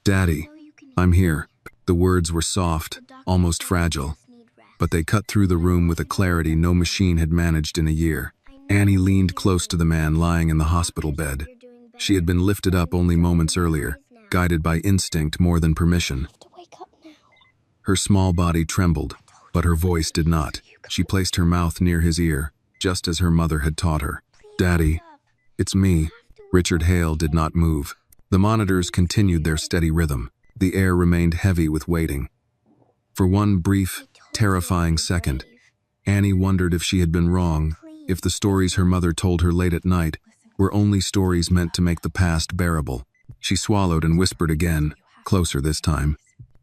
"Daddy, I'm here." The words were soft, almost fragile, but they cut through the room with a clarity no machine had managed in a year. Annie leaned close to the man lying in the hospital bed. She had been lifted up only moments earlier, guided by instinct more than permission. Her small body trembled, but her voice did not. She placed her mouth near his ear, just as her mother had taught her. "Daddy, it's me." Richard Hale did not move. The monitors continued their steady rhythm. The air remained heavy with waiting. For one brief, terrifying second, Annie wondered if she had been wrong, if the stories her mother told her late at night were only stories meant to make the past bearable. She swallowed and whispered again, closer this time.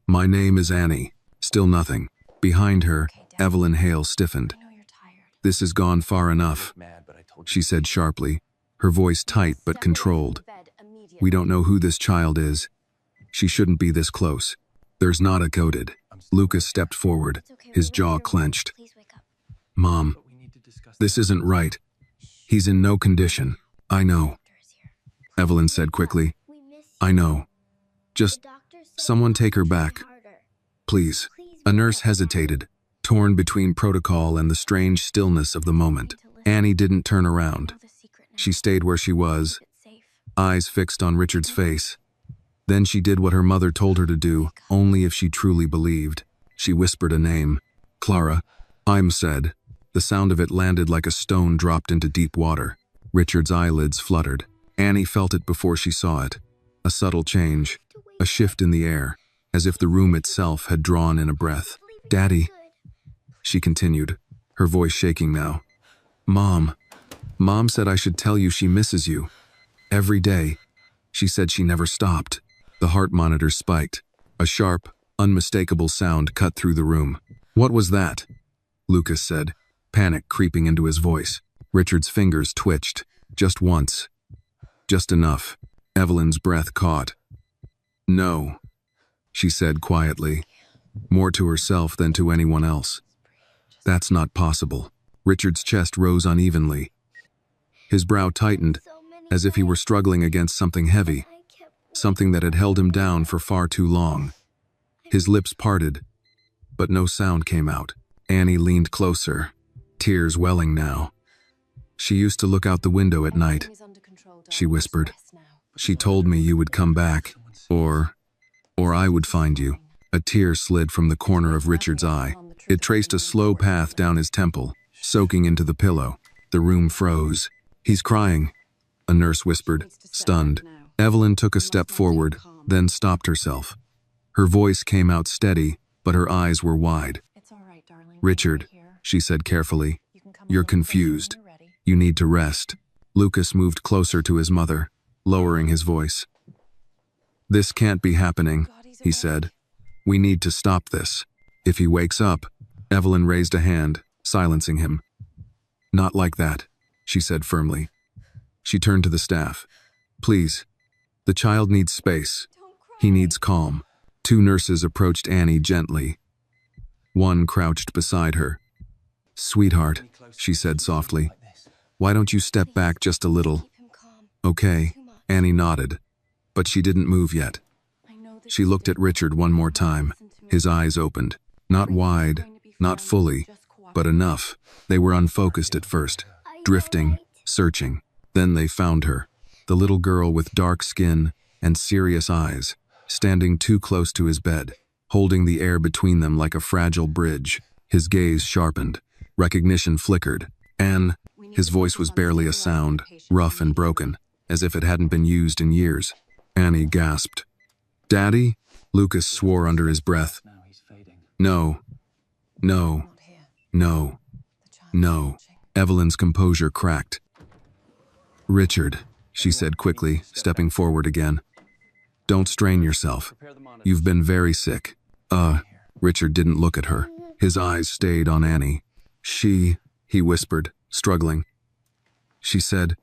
"My name is Annie." Still nothing. Behind her, Evelyn Hale stiffened. "This has gone far enough," she said sharply, her voice tight but controlled. "We don't know who this child is. She shouldn't be this close. There's not a coded." Lucas stepped forward, his jaw clenched. "Mom, this isn't right. He's in no condition." "I know," Evelyn said quickly. "I know. Just someone take her back, please." A nurse hesitated, torn between protocol and the strange stillness of the moment. Annie didn't turn around. She stayed where she was, eyes fixed on Richard's face. Then she did what her mother told her to do, only if she truly believed. She whispered a name. "Clara." "I'm said." The sound of it landed like a stone dropped into deep water. Richard's eyelids fluttered. Annie felt it before she saw it. A subtle change, a shift in the air, as if the room itself had drawn in a breath. "Daddy," she continued, her voice shaking now. Mom said I should tell you she misses you. Every day." She said she never stopped. The heart monitor spiked. A sharp, unmistakable sound cut through the room. "What was that?" Lucas said, panic creeping into his voice. Richard's fingers twitched. Just once. Just enough. Evelyn's breath caught. "No," she said quietly, more to herself than to anyone else. "That's not possible." Richard's chest rose unevenly. His brow tightened, as if he were struggling against something heavy, something that had held him down for far too long. His lips parted, but no sound came out. Annie leaned closer, tears welling now. "She used to look out the window at night," she whispered. "She told me you would come back, or I would find you." A tear slid from the corner of Richard's eye. It traced a slow path down his temple, soaking into the pillow. The room froze. "He's crying," a nurse whispered, stunned. Evelyn took a step forward, then stopped herself. Her voice came out steady, but her eyes were wide. "Richard," she said carefully, "you're confused. You need to rest." Lucas moved closer to his mother, lowering his voice. "This can't be happening," he said. "We need to stop this. If he wakes up..." Evelyn raised a hand, silencing him. "Not like that," she said firmly. She turned to the staff. "Please, the child needs space. He needs calm." Two nurses approached Annie gently. One crouched beside her. "Sweetheart," she said softly, "why don't you step back just a little?" "Okay," Annie nodded, but she didn't move yet. She looked at Richard one more time. His eyes opened. Not wide, not fully, but enough. They were unfocused at first, drifting, searching. Then they found her, the little girl with dark skin and serious eyes, standing too close to his bed, holding the air between them like a fragile bridge. His gaze sharpened. Recognition flickered. "Anne," his voice was barely a sound, rough and broken, as if it hadn't been used in years. Annie gasped. "Daddy?" Lucas swore under his breath. "No. No. No. No." Evelyn's composure cracked. "Richard," she said quickly, stepping forward again. "Don't strain yourself. You've been very sick." Richard didn't look at her. His eyes stayed on Annie. He whispered, struggling. "She said,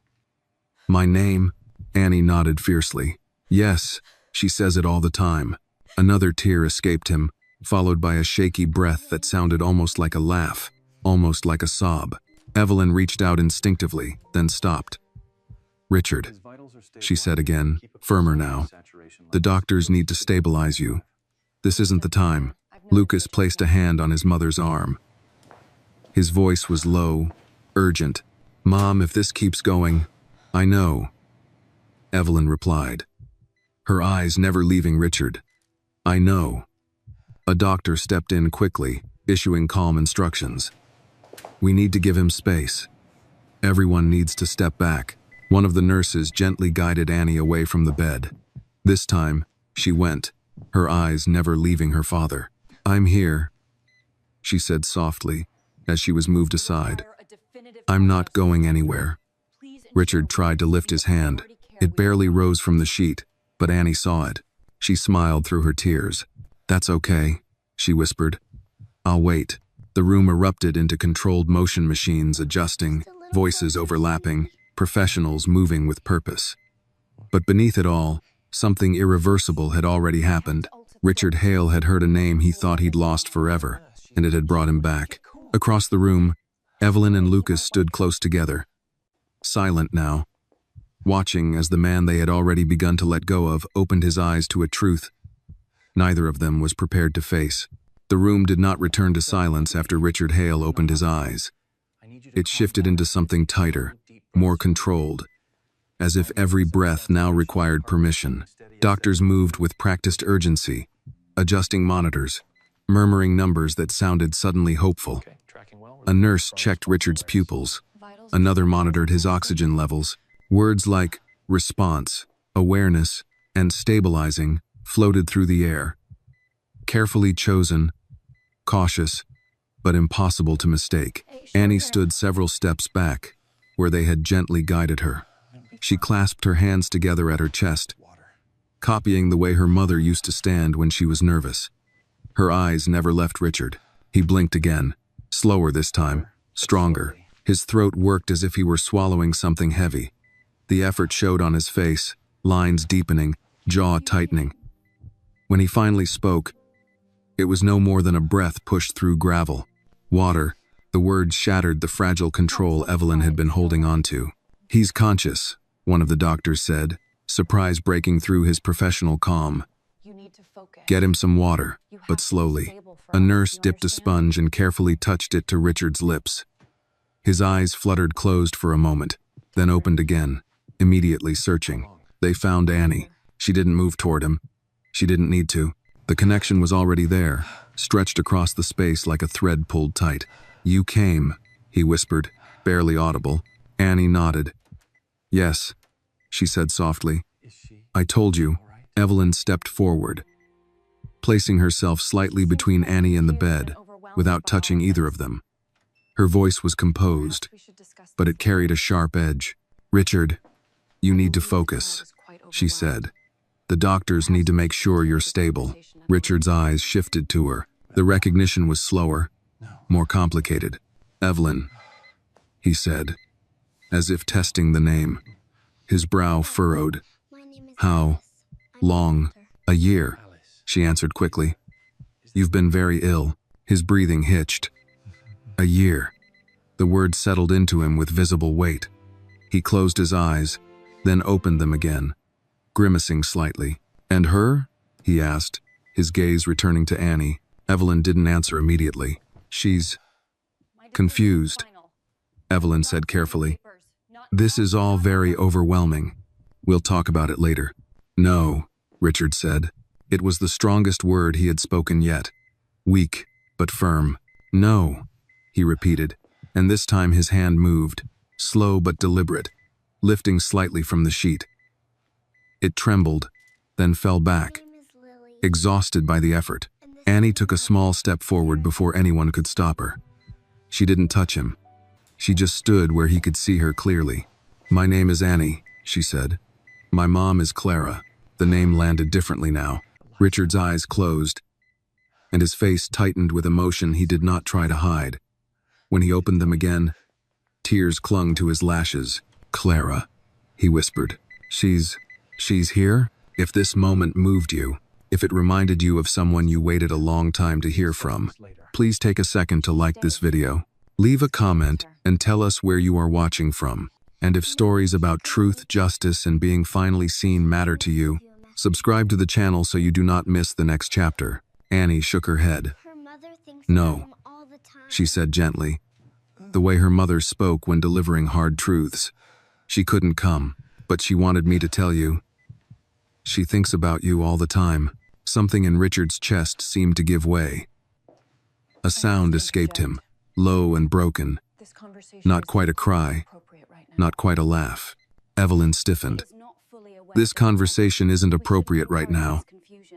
my name?" Annie nodded fiercely. "Yes, she says it all the time." Another tear escaped him, followed by a shaky breath that sounded almost like a laugh, almost like a sob. Evelyn reached out instinctively, then stopped. "Richard," she said again, firmer now. The doctors need to stabilize you. This isn't the time. Lucas placed a hand on his mother's arm. His voice was low, urgent. Mom, if this keeps going, I know. Evelyn replied, her eyes never leaving Richard. I know. A doctor stepped in quickly, issuing calm instructions. We need to give him space. Everyone needs to step back. One of the nurses gently guided Annie away from the bed. This time, she went, her eyes never leaving her father. I'm here, she said softly, as she was moved aside. I'm not going anywhere. Richard tried to lift his hand. It barely rose from the sheet, but Annie saw it. She smiled through her tears. That's okay, she whispered. I'll wait. The room erupted into controlled motion machines adjusting, voices overlapping, professionals moving with purpose. But beneath it all, something irreversible had already happened. Richard Hale had heard a name he thought he'd lost forever, and it had brought him back. Across the room, Evelyn and Lucas stood close together, silent now, watching as the man they had already begun to let go of opened his eyes to a truth neither of them was prepared to face. The room did not return to silence after Richard Hale opened his eyes. It shifted into something tighter, more controlled, as if every breath now required permission. Doctors moved with practiced urgency, adjusting monitors, murmuring numbers that sounded suddenly hopeful. A nurse checked Richard's pupils. Another monitored his oxygen levels. Words like response, awareness, and stabilizing floated through the air. Carefully chosen, cautious, but impossible to mistake. Annie stood several steps back, where they had gently guided her. She clasped her hands together at her chest, copying the way her mother used to stand when she was nervous. Her eyes never left Richard. He blinked again, slower this time, stronger. His throat worked as if he were swallowing something heavy. The effort showed on his face, lines deepening, jaw tightening. When he finally spoke, it was no more than a breath pushed through gravel. Water. The words shattered the fragile control Evelyn had been holding on to. He's conscious, one of the doctors said, surprise breaking through his professional calm. Get him some water, but slowly. A nurse dipped a sponge and carefully touched it to Richard's lips. His eyes fluttered closed for a moment, then opened again, immediately searching. They found Annie. She didn't move toward him. She didn't need to. The connection was already there, stretched across the space like a thread pulled tight. You came, he whispered, barely audible. Annie nodded. Yes, she said softly. I told you. Evelyn stepped forward, placing herself slightly between Annie and the bed, without touching either of them. Her voice was composed, but it carried a sharp edge. Richard, you need to focus, she said. The doctors need to make sure you're stable. Richard's eyes shifted to her. The recognition was slower, more complicated. Evelyn, he said, as if testing the name. His brow furrowed. How long? A year, she answered quickly. You've been very ill. His breathing hitched. A year. The word settled into him with visible weight. He closed his eyes, then opened them again, grimacing slightly. And her? He asked, his gaze returning to Annie. Evelyn didn't answer immediately. She's confused, Evelyn said carefully. This is all very overwhelming. We'll talk about it later. No, Richard said. It was the strongest word he had spoken yet. Weak, but firm. No, he repeated, and this time his hand moved, slow but deliberate, lifting slightly from the sheet. It trembled, then fell back, exhausted by the effort. Annie took a small step forward before anyone could stop her. She didn't touch him. She just stood where he could see her clearly. My name is Annie, she said. My mom is Clara. The name landed differently now. Richard's eyes closed, and his face tightened with emotion he did not try to hide. When he opened them again, tears clung to his lashes. Clara, he whispered. She's here? If this moment moved you, if it reminded you of someone you waited a long time to hear from, please take a second to like this video. Leave a comment and tell us where you are watching from. And if stories about truth, justice, and being finally seen matter to you, subscribe to the channel so you do not miss the next chapter. Annie shook her head. No, she said gently, the way her mother spoke when delivering hard truths. She couldn't come, but she wanted me to tell you. She thinks about you all the time. Something in Richard's chest seemed to give way. A sound escaped him, low and broken. Not quite a cry, not quite a laugh. Evelyn stiffened. This conversation isn't appropriate right now,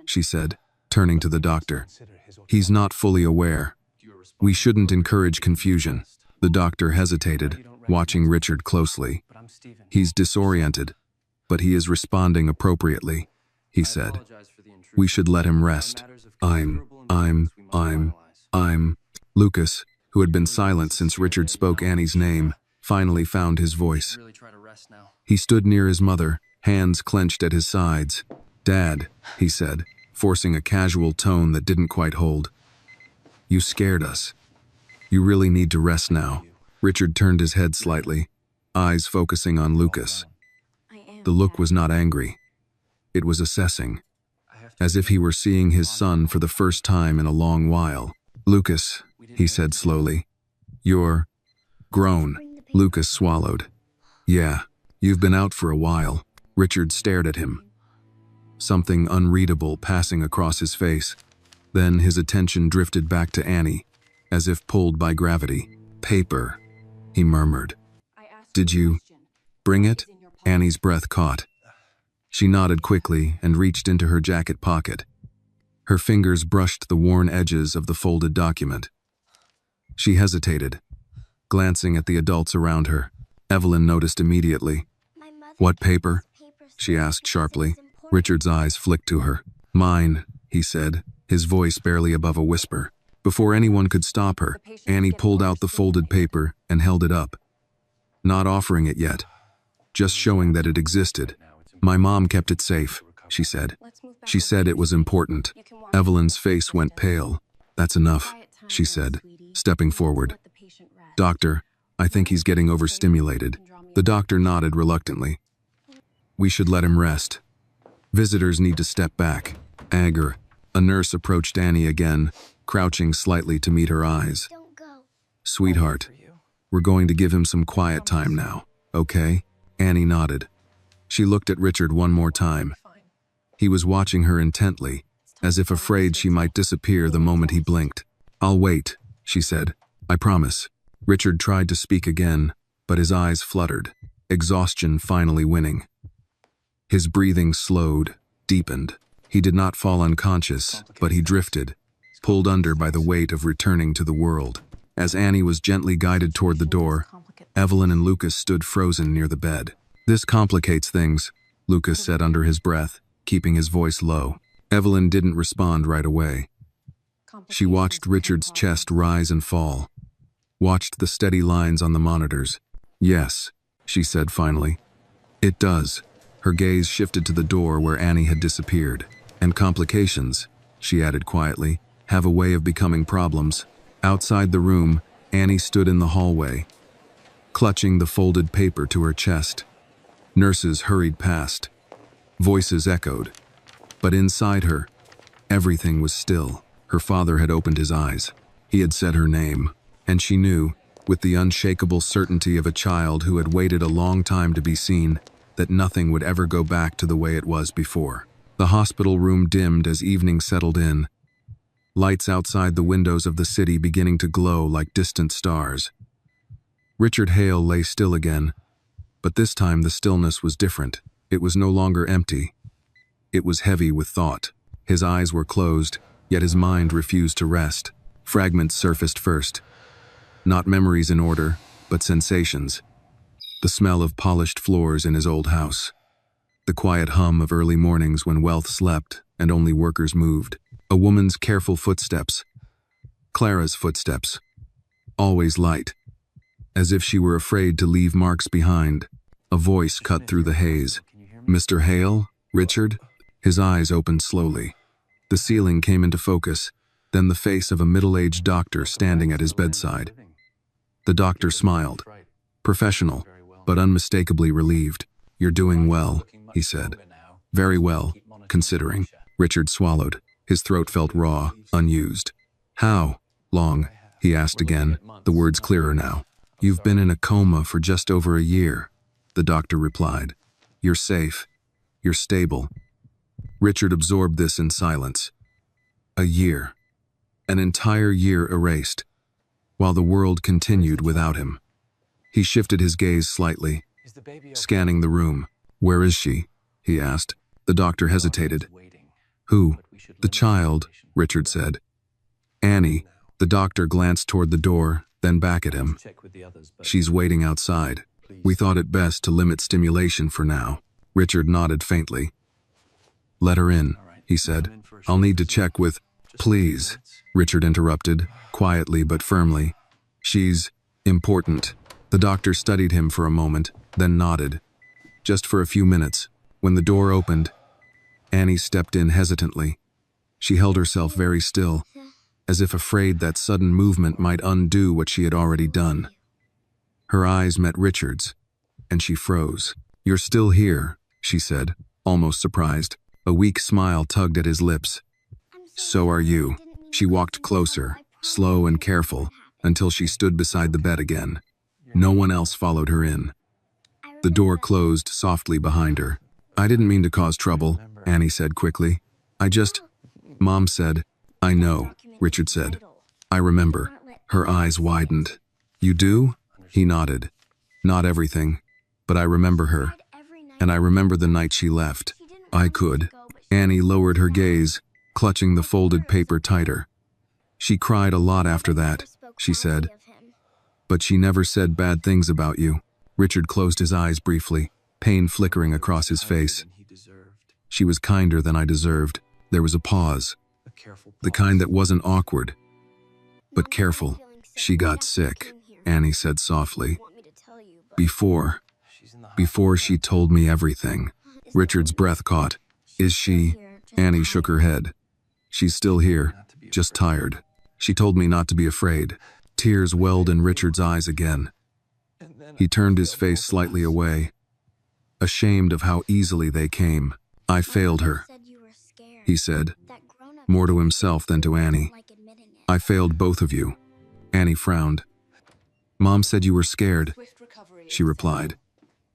she said, turning to the doctor. He's not fully aware. We shouldn't encourage confusion. The doctor hesitated, watching Richard closely. He's disoriented, but he is responding appropriately, he said. We should let him rest. Lucas, who had been silent since Richard spoke Annie's name, finally found his voice. He stood near his mother, hands clenched at his sides. Dad, he said, forcing a casual tone that didn't quite hold. You scared us. You really need to rest now. Richard turned his head slightly, eyes focusing on Lucas. The look was not angry. It was assessing, as if he were seeing his son for the first time in a long while. Lucas, he said slowly, you're grown. Lucas swallowed. Yeah, you've been out for a while. Richard stared at him, something unreadable passing across his face. Then his attention drifted back to Annie, as if pulled by gravity. Paper, he murmured. Did you bring it? Annie's breath caught. She nodded quickly and reached into her jacket pocket. Her fingers brushed the worn edges of the folded document. She hesitated, glancing at the adults around her. Evelyn noticed immediately. What paper? She asked sharply. Richard's eyes flicked to her. Mine, he said, his voice barely above a whisper. Before anyone could stop her, Annie pulled out the folded paper and held it up. Not offering it yet, just showing that it existed. My mom kept it safe, she said. She said it was important. Evelyn's face went pale. That's enough, she said, stepping forward. Doctor, I think he's getting overstimulated. The doctor nodded reluctantly. We should let him rest. Visitors need to step back. Agar, a nurse approached Annie again, crouching slightly to meet her eyes. Sweetheart, we're going to give him some quiet time now, okay? Annie nodded. She looked at Richard one more time. He was watching her intently, as if afraid she might disappear the moment he blinked. I'll wait, she said. I promise. Richard tried to speak again, but his eyes fluttered, exhaustion finally winning. His breathing slowed, deepened. He did not fall unconscious, but he drifted, pulled under by the weight of returning to the world. As Annie was gently guided toward the door, Evelyn and Lucas stood frozen near the bed. This complicates things, Lucas said under his breath, keeping his voice low. Evelyn didn't respond right away. She watched Richard's chest rise and fall, watched the steady lines on the monitors. Yes, she said finally. It does. Her gaze shifted to the door where Annie had disappeared. And complications, she added quietly, have a way of becoming problems. Outside the room, Annie stood in the hallway, clutching the folded paper to her chest. Nurses hurried past. Voices echoed. But inside her, everything was still. Her father had opened his eyes. He had said her name, and she knew, with the unshakable certainty of a child who had waited a long time to be seen, that nothing would ever go back to the way it was before. The hospital room dimmed as evening settled in, lights outside the windows of the city beginning to glow like distant stars. Richard Hale lay still again, but this time the stillness was different. It was no longer empty. It was heavy with thought. His eyes were closed, yet his mind refused to rest. Fragments surfaced first. Not memories in order, but sensations. The smell of polished floors in his old house. The quiet hum of early mornings when wealth slept and only workers moved. A woman's careful footsteps. Clara's footsteps. Always light. As if she were afraid to leave marks behind. A voice cut through the haze. Mr. Hale? Richard? His eyes opened slowly. The ceiling came into focus, then the face of a middle-aged doctor standing at his bedside. The doctor smiled. Professional, but unmistakably relieved. "You're doing well," he said. "Very well, considering." Richard swallowed. His throat felt raw, unused. "How long?" he asked again, the words clearer now. "You've been in a coma for just over a year," the doctor replied. "You're safe. You're stable." Richard absorbed this in silence. A year. An entire year erased, while the world continued without him. He shifted his gaze slightly, scanning the room. "Where is she?" he asked. The doctor hesitated. "Who?" "The child," Richard said. "Annie." The doctor glanced toward the door, then back at him. "She's waiting outside. We thought it best to limit stimulation for now." Richard nodded faintly. "Let her in," he said. "I'll need to check with—" "Please," Richard interrupted, quietly but firmly. "She's important." The doctor studied him for a moment, then nodded. Just for a few minutes. When the door opened, Annie stepped in hesitantly. She held herself very still, as if afraid that sudden movement might undo what she had already done. Her eyes met Richard's, and she froze. "You're still here," she said, almost surprised. A weak smile tugged at his lips. "So are you." She walked closer, slow and careful, until she stood beside the bed again. No one else followed her in. The door closed softly behind her. "I didn't mean to cause trouble," Annie said quickly. Mom said." "I know," Richard said. "I remember." Her eyes widened. "You do?" He nodded. "Not everything, but I remember her. And I remember the night she left. I could." Annie lowered her gaze, clutching the folded paper tighter. "She cried a lot after that," she said. "But she never said bad things about you." Richard closed his eyes briefly, pain flickering across his face. "She was kinder than I deserved." There was a pause. The kind that wasn't awkward, but careful. "She got sick," Annie said softly. Before she told me everything." Richard's breath caught. "Is she?" Annie shook her head. "She's still here, just tired. She told me not to be afraid." Tears welled in Richard's eyes again. He turned his face slightly away, ashamed of how easily they came. "I failed her," he said, more to himself than to Annie. "I failed both of you." Annie frowned. "Mom said you were scared," she replied.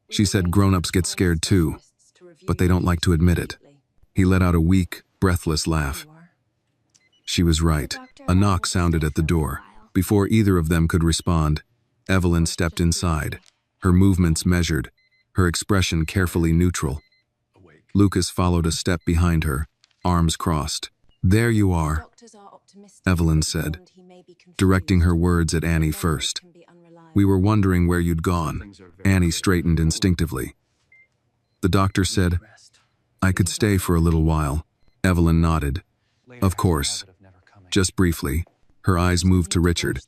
"She said grown-ups get scared too, but they don't like to admit it." He let out a weak, breathless laugh. She was right. A knock sounded at the door. Before either of them could respond, Evelyn stepped inside, her movements measured, her expression carefully neutral. Lucas followed a step behind her, arms crossed. "There you are," Evelyn said, directing her words at Annie first. "We were wondering where you'd gone." Annie straightened instinctively. The doctor said, "I could stay for a little while." Evelyn nodded. "Of course." Just briefly, her eyes moved to Richard.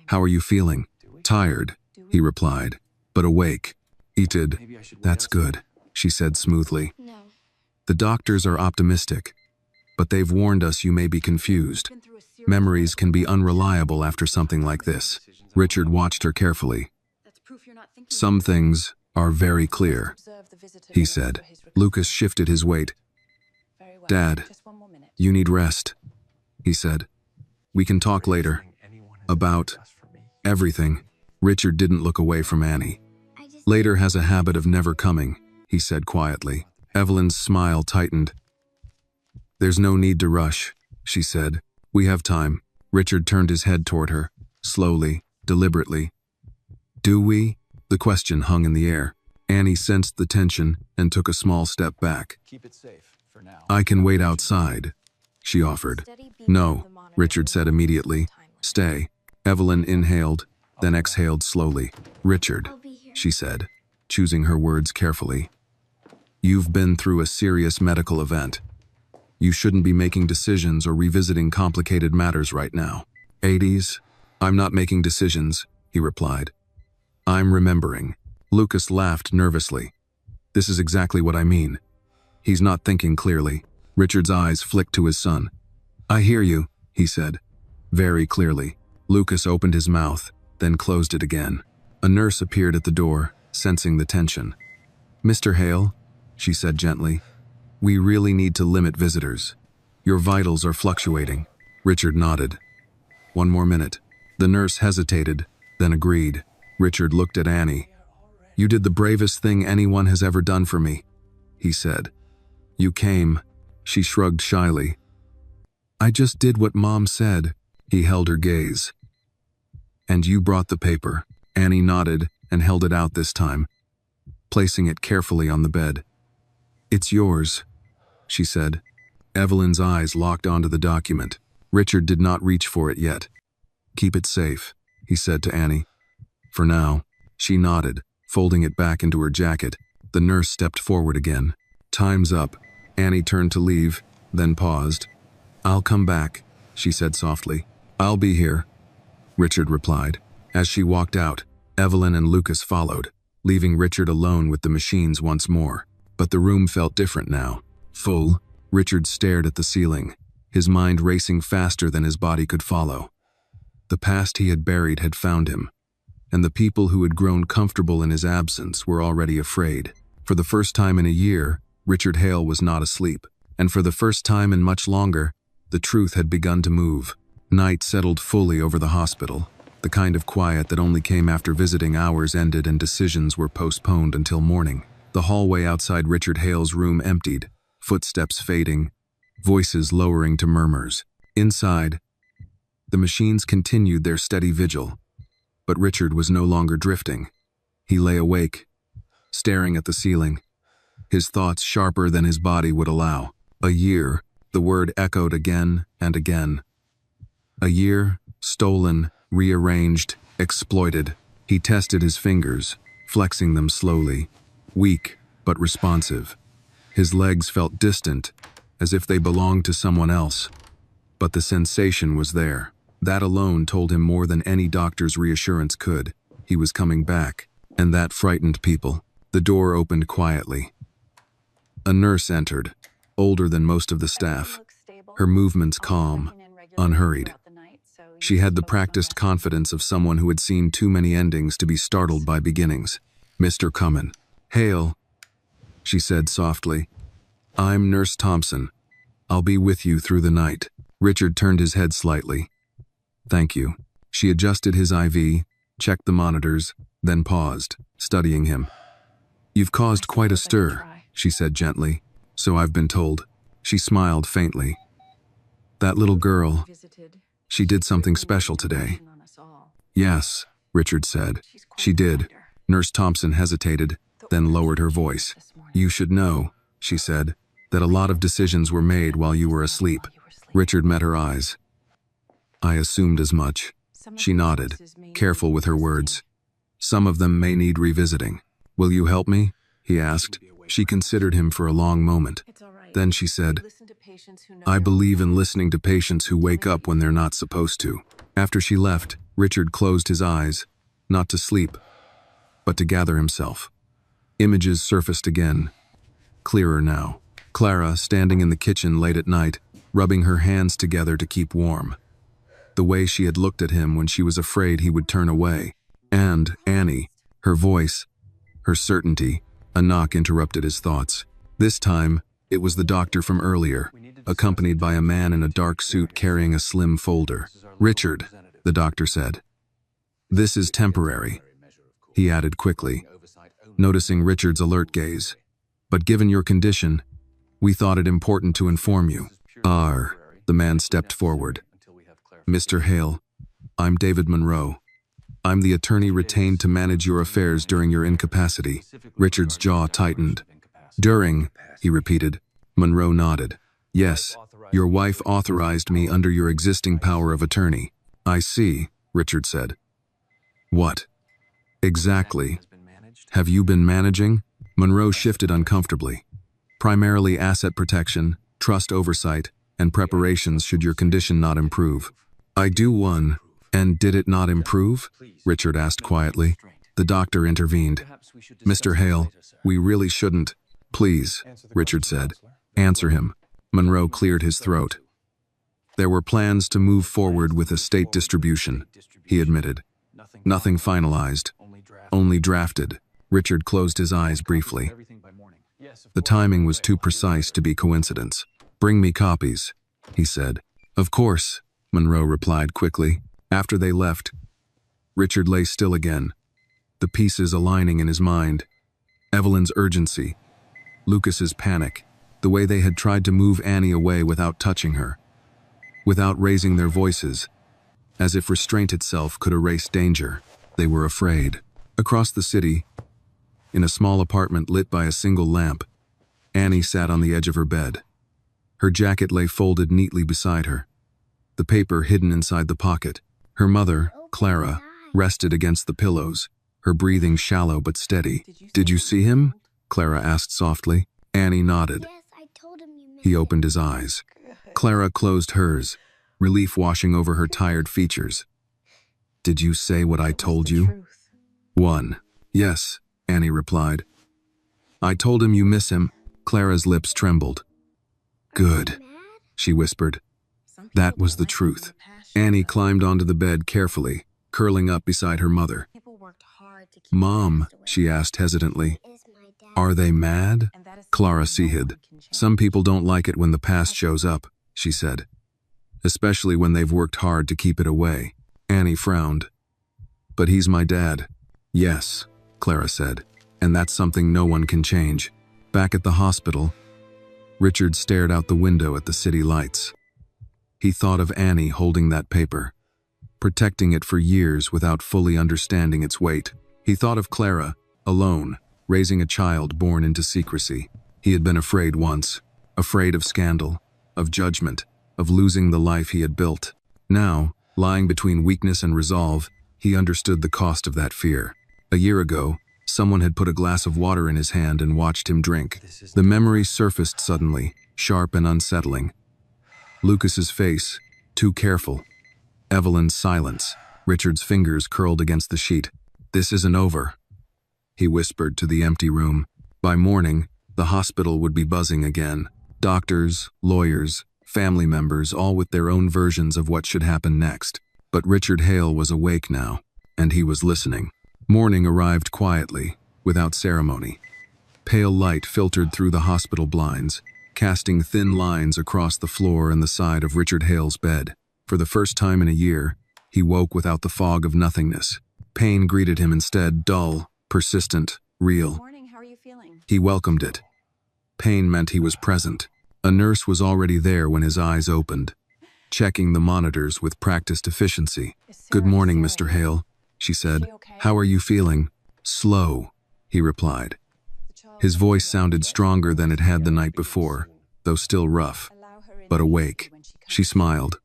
"How are you feeling?" "Tired," he replied, "but awake." "Eated." "That's good," she said smoothly. "The doctors are optimistic, but they've warned us you may be confused. Memories can be unreliable after something like this." Richard watched her carefully. "Some things are very clear," he said. Lucas shifted his weight. "Dad, you need rest," he said. "We can talk later. About everything." Richard didn't look away from Annie. "Later has a habit of never coming," he said quietly. Evelyn's smile tightened. "There's no need to rush," she said. "We have time." Richard turned his head toward her, slowly, deliberately. "Do we?" The question hung in the air. Annie sensed the tension and took a small step back. Keep it safe for now. "I can wait outside," she offered. "No," Richard said immediately. "Stay." Evelyn inhaled, then exhaled slowly. "Richard," she said, choosing her words carefully. "You've been through a serious medical event. You shouldn't be making decisions or revisiting complicated matters right now." "80s? I'm not making decisions," he replied. "I'm remembering." Lucas laughed nervously. "This is exactly what I mean." He's not thinking clearly. Richard's eyes flicked to his son. "I hear you," he said, very clearly. Lucas opened his mouth, then closed it again. A nurse appeared at the door, sensing the tension. "Mr. Hale," she said gently, "we really need to limit visitors. Your vitals are fluctuating." Richard nodded. "One more minute." The nurse hesitated, then agreed. Richard looked at Annie. "You did the bravest thing anyone has ever done for me," he said. "You came." She shrugged shyly. "I just did what Mom said." He held her gaze. "And you brought the paper." Annie nodded and held it out this time, placing it carefully on the bed. "It's yours," she said. Evelyn's eyes locked onto the document. Richard did not reach for it yet. "Keep it safe," he said to Annie. "For now." She nodded, folding it back into her jacket. The nurse stepped forward again. "Time's up." Annie turned to leave, then paused. "I'll come back," she said softly. "I'll be here," Richard replied. As she walked out, Evelyn and Lucas followed, leaving Richard alone with the machines once more. But the room felt different now. Full, Richard stared at the ceiling, his mind racing faster than his body could follow. The past he had buried had found him, and the people who had grown comfortable in his absence were already afraid. For the first time in a year, Richard Hale was not asleep, and for the first time in much longer, the truth had begun to move. Night settled fully over the hospital, the kind of quiet that only came after visiting hours ended and decisions were postponed until morning. The hallway outside Richard Hale's room emptied, footsteps fading, voices lowering to murmurs. Inside, the machines continued their steady vigil, but Richard was no longer drifting. He lay awake, staring at the ceiling, his thoughts sharper than his body would allow. A year, the word echoed again and again. A year, stolen, rearranged, exploited. He tested his fingers, flexing them slowly, weak but responsive. His legs felt distant, as if they belonged to someone else. But the sensation was there. That alone told him more than any doctor's reassurance could. He was coming back, and that frightened people. The door opened quietly. A nurse entered, older than most of the staff, her movements calm, unhurried. She had the practiced confidence of someone who had seen too many endings to be startled by beginnings. "Mr. Cummin." "Hale," she said softly. "I'm Nurse Thompson. I'll be with you through the night." Richard turned his head slightly. "Thank you." She adjusted his IV, checked the monitors, then paused, studying him. "You've caused quite a stir," she said gently. "So I've been told." She smiled faintly. "That little girl, she did something special today." "Yes," Richard said. "She did." Nurse Thompson hesitated, then lowered her voice. "You should know," she said, "that a lot of decisions were made while you were asleep." Richard met her eyes. "I assumed as much." She nodded, careful with her words. "Some of them may need revisiting." "Will you help me?" he asked. She considered him for a long moment. Then she said, "I believe in listening to patients who wake up when they're not supposed to." After she left, Richard closed his eyes, not to sleep, but to gather himself. Images surfaced again, clearer now. Clara standing in the kitchen late at night, rubbing her hands together to keep warm. The way she had looked at him when she was afraid he would turn away. And Annie, her voice, her certainty. A knock interrupted his thoughts. This time, it was the doctor from earlier, accompanied by a man in a dark suit carrying a slim folder. "Richard," the doctor said. "This is temporary," he added quickly, noticing Richard's alert gaze. "But given your condition, we thought it important to inform you." The man stepped forward. "Mr. Hale, I'm David Monroe. I'm the attorney retained to manage your affairs during your incapacity." Richard's jaw tightened. "During," he repeated. Monroe nodded. "Yes, your wife authorized me under your existing power of attorney." "I see," Richard said. "What exactly have you been managing?" Monroe shifted uncomfortably. "Primarily asset protection, trust oversight, and preparations should your condition not improve." "I do one. And did it not improve?" Richard asked quietly. The doctor intervened. "Mr. Hale, we really shouldn't." "Please," Richard said. "Answer him." Monroe cleared his throat. "There were plans to move forward with estate distribution," he admitted. "Nothing finalized, only drafted." Richard closed his eyes briefly. The timing was too precise to be coincidence. "Bring me copies," he said. "Of course," Monroe replied quickly. After they left, Richard lay still again, the pieces aligning in his mind. Evelyn's urgency, Lucas's panic, the way they had tried to move Annie away without touching her, without raising their voices, as if restraint itself could erase danger. They were afraid. Across the city, in a small apartment lit by a single lamp, Annie sat on the edge of her bed. Her jacket lay folded neatly beside her, the paper hidden inside the pocket. Her mother, Clara, rested against the pillows, her breathing shallow but steady. "Did you see him?" Clara asked softly. Annie nodded. Yes, I told him you He opened his eyes. Clara closed hers, relief washing over her tired features. "Did you say what I told you?" "One. Yes," Annie replied. "I told him you miss him." Clara's lips trembled. "Good," she whispered. That was the truth. Annie climbed onto the bed carefully, curling up beside her mother. "Mom," she asked hesitantly, "are they mad?" Clara seethed. "Some people don't like it when the past shows up," she said, "especially when they've worked hard to keep it away." Annie frowned. "But he's my dad." "Yes," Clara said, "and that's something no one can change." Back at the hospital, Richard stared out the window at the city lights. He thought of Annie holding that paper, protecting it for years without fully understanding its weight. He thought of Clara, alone, raising a child born into secrecy. He had been afraid once, afraid of scandal, of judgment, of losing the life he had built. Now, lying between weakness and resolve, he understood the cost of that fear. A year ago, someone had put a glass of water in his hand and watched him drink. The memory surfaced suddenly, sharp and unsettling. Lucas's face, too careful. Evelyn's silence. Richard's fingers curled against the sheet. "This isn't over," he whispered to the empty room. By morning, the hospital would be buzzing again. Doctors, lawyers, family members, all with their own versions of what should happen next. But Richard Hale was awake now, and he was listening. Morning arrived quietly, without ceremony. Pale light filtered through the hospital blinds, casting thin lines across the floor and the side of Richard Hale's bed. For the first time in a year, he woke without the fog of nothingness. Pain greeted him instead, dull, persistent, real. Good morning, how are you feeling? He welcomed it. Pain meant he was present. A nurse was already there when his eyes opened, checking the monitors with practiced efficiency. "Good morning, Mr. Hale," she said. "How are you feeling?" "Slow," he replied. His voice sounded stronger than it had the night before, though still rough, but awake. She smiled.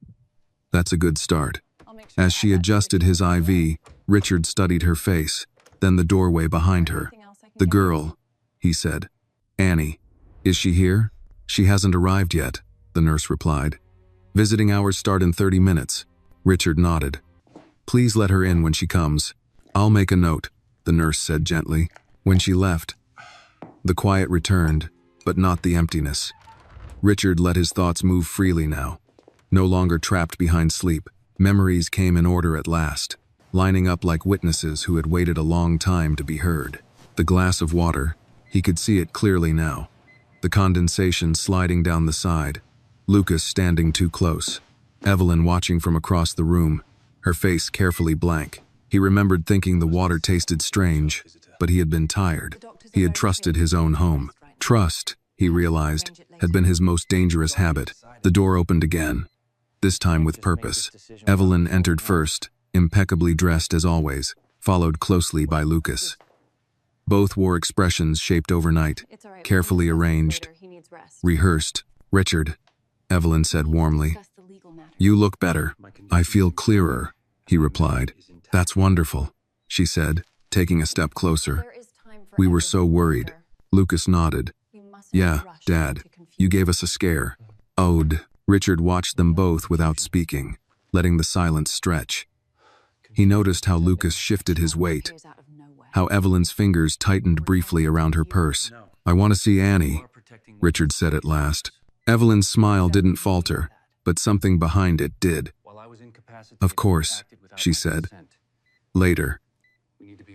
"That's a good start." As she adjusted his IV, Richard studied her face, then the doorway behind her. "The girl," he said. "Annie. Is she here?" "She hasn't arrived yet," the nurse replied. "Visiting hours start in 30 minutes. Richard nodded. "Please let her in when she comes." "I'll make a note," the nurse said gently. When she left, the quiet returned, but not the emptiness. Richard let his thoughts move freely now. No longer trapped behind sleep, memories came in order at last, lining up like witnesses who had waited a long time to be heard. The glass of water, he could see it clearly now. The condensation sliding down the side, Lucas standing too close, Evelyn watching from across the room, her face carefully blank. He remembered thinking the water tasted strange, but he had been tired. He had trusted his own home. Trust, he realized, had been his most dangerous habit. The door opened again, this time with purpose. Evelyn entered first, impeccably dressed as always, followed closely by Lucas. Both wore expressions shaped overnight, carefully arranged, rehearsed. "Richard," Evelyn said warmly, "you look better." "I feel clearer," he replied. "That's wonderful," she said, taking a step closer. "We were so worried." Lucas nodded. "Yeah, Dad, you gave us a scare." "Ode." Richard watched them both without speaking, letting the silence stretch. He noticed how Lucas shifted his weight, how Evelyn's fingers tightened briefly around her purse. "I want to see Annie," Richard said at last. Evelyn's smile didn't falter, but something behind it did. "Of course," she said. "Later."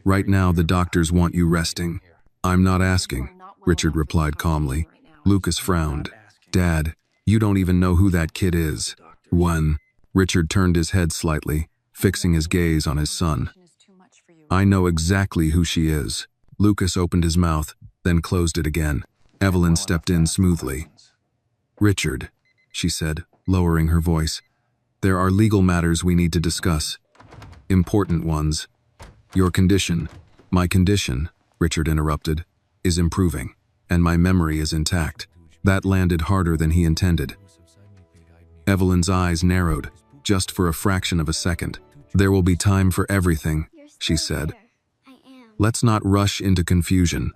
Right now, the doctors want you resting. I'm not asking, Richard replied calmly. Lucas frowned. Dad, you don't even know who that kid is. When Richard turned his head slightly, fixing his gaze on his son. I know exactly who she is. Lucas opened his mouth, then closed it again. Evelyn stepped in smoothly. Richard, she said, lowering her voice, there are legal matters we need to discuss. Important ones. Your condition, my condition, Richard interrupted, is improving, and my memory is intact. That landed harder than he intended. Evelyn's eyes narrowed, just for a fraction of a second. There will be time for everything, she said. Let's not rush into confusion.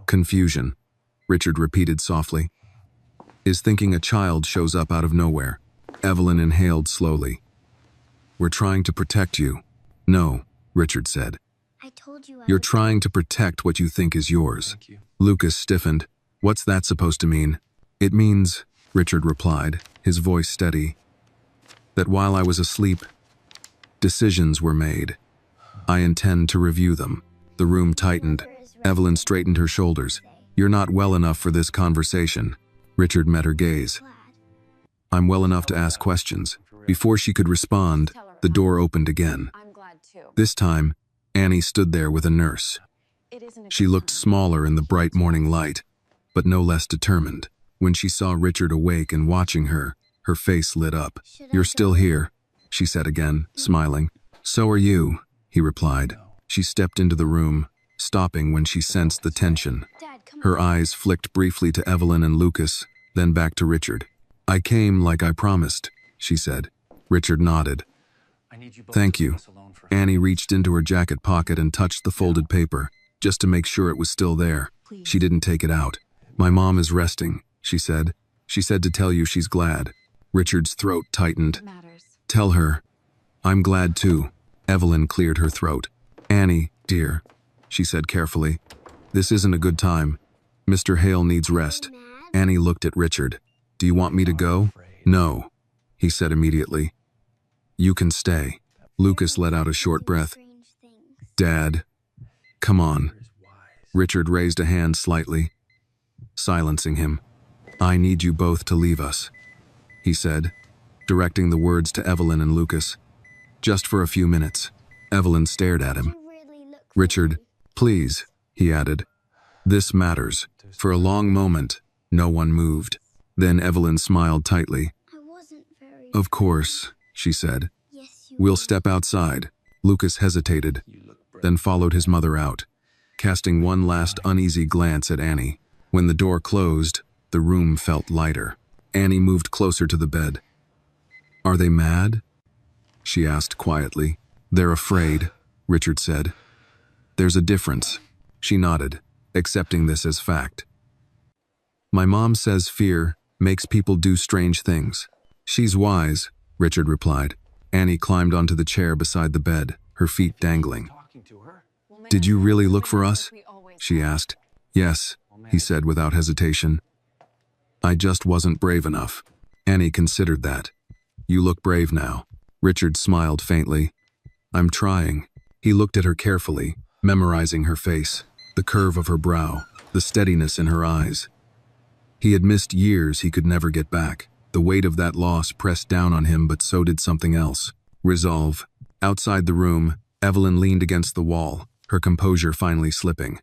Confusion, Richard repeated softly. Is thinking a child shows up out of nowhere. Evelyn inhaled slowly. We're trying to protect you. No, Richard said. You're trying to protect what you think is yours. Lucas stiffened. What's that supposed to mean? It means, Richard replied, his voice steady, that while I was asleep, decisions were made. I intend to review them. The room tightened. Evelyn straightened her shoulders. You're not well enough for this conversation. Richard met her gaze. I'm well enough to ask questions. Before she could respond, the door opened again. This time, Annie stood there with a nurse. She looked smaller in the bright morning light, but no less determined. When she saw Richard awake and watching her, her face lit up. You're still here, she said again, smiling. So are you, he replied. She stepped into the room, stopping when she sensed the tension. Her eyes flicked briefly to Evelyn and Lucas, then back to Richard. I came like I promised, she said. Richard nodded. Thank you. Annie reached into her jacket pocket and touched the folded paper, just to make sure it was still there. She didn't take it out. My mom is resting, she said. She said to tell you she's glad. Richard's throat tightened. Tell her. I'm glad too. Evelyn cleared her throat. Annie, dear, she said carefully. This isn't a good time. Mr. Hale needs rest. Annie looked at Richard. Do you want me to go? No, he said immediately. You can stay. Lucas let out a short breath. Dad, come on. Richard raised a hand slightly, silencing him. I need you both to leave us, he said, directing the words to Evelyn and Lucas. Just for a few minutes. Evelyn stared at him. Richard, please, he added. This matters. For a long moment, no one moved. Then Evelyn smiled tightly. Of course, she said. We'll step outside. Lucas hesitated, then followed his mother out, casting one last uneasy glance at Annie. When the door closed, the room felt lighter. Annie moved closer to the bed. Are they mad? She asked quietly. They're afraid, Richard said. There's a difference. She nodded, accepting this as fact. My mom says fear makes people do strange things. She's wise, Richard replied. Annie climbed onto the chair beside the bed, her feet dangling. Did you really look for us? She asked. Yes, he said without hesitation. I just wasn't brave enough. Annie considered that. You look brave now. Richard smiled faintly. I'm trying. He looked at her carefully, memorizing her face, the curve of her brow, the steadiness in her eyes. He had missed years he could never get back. The weight of that loss pressed down on him, but so did something else. Resolve. Outside the room, Evelyn leaned against the wall, her composure finally slipping.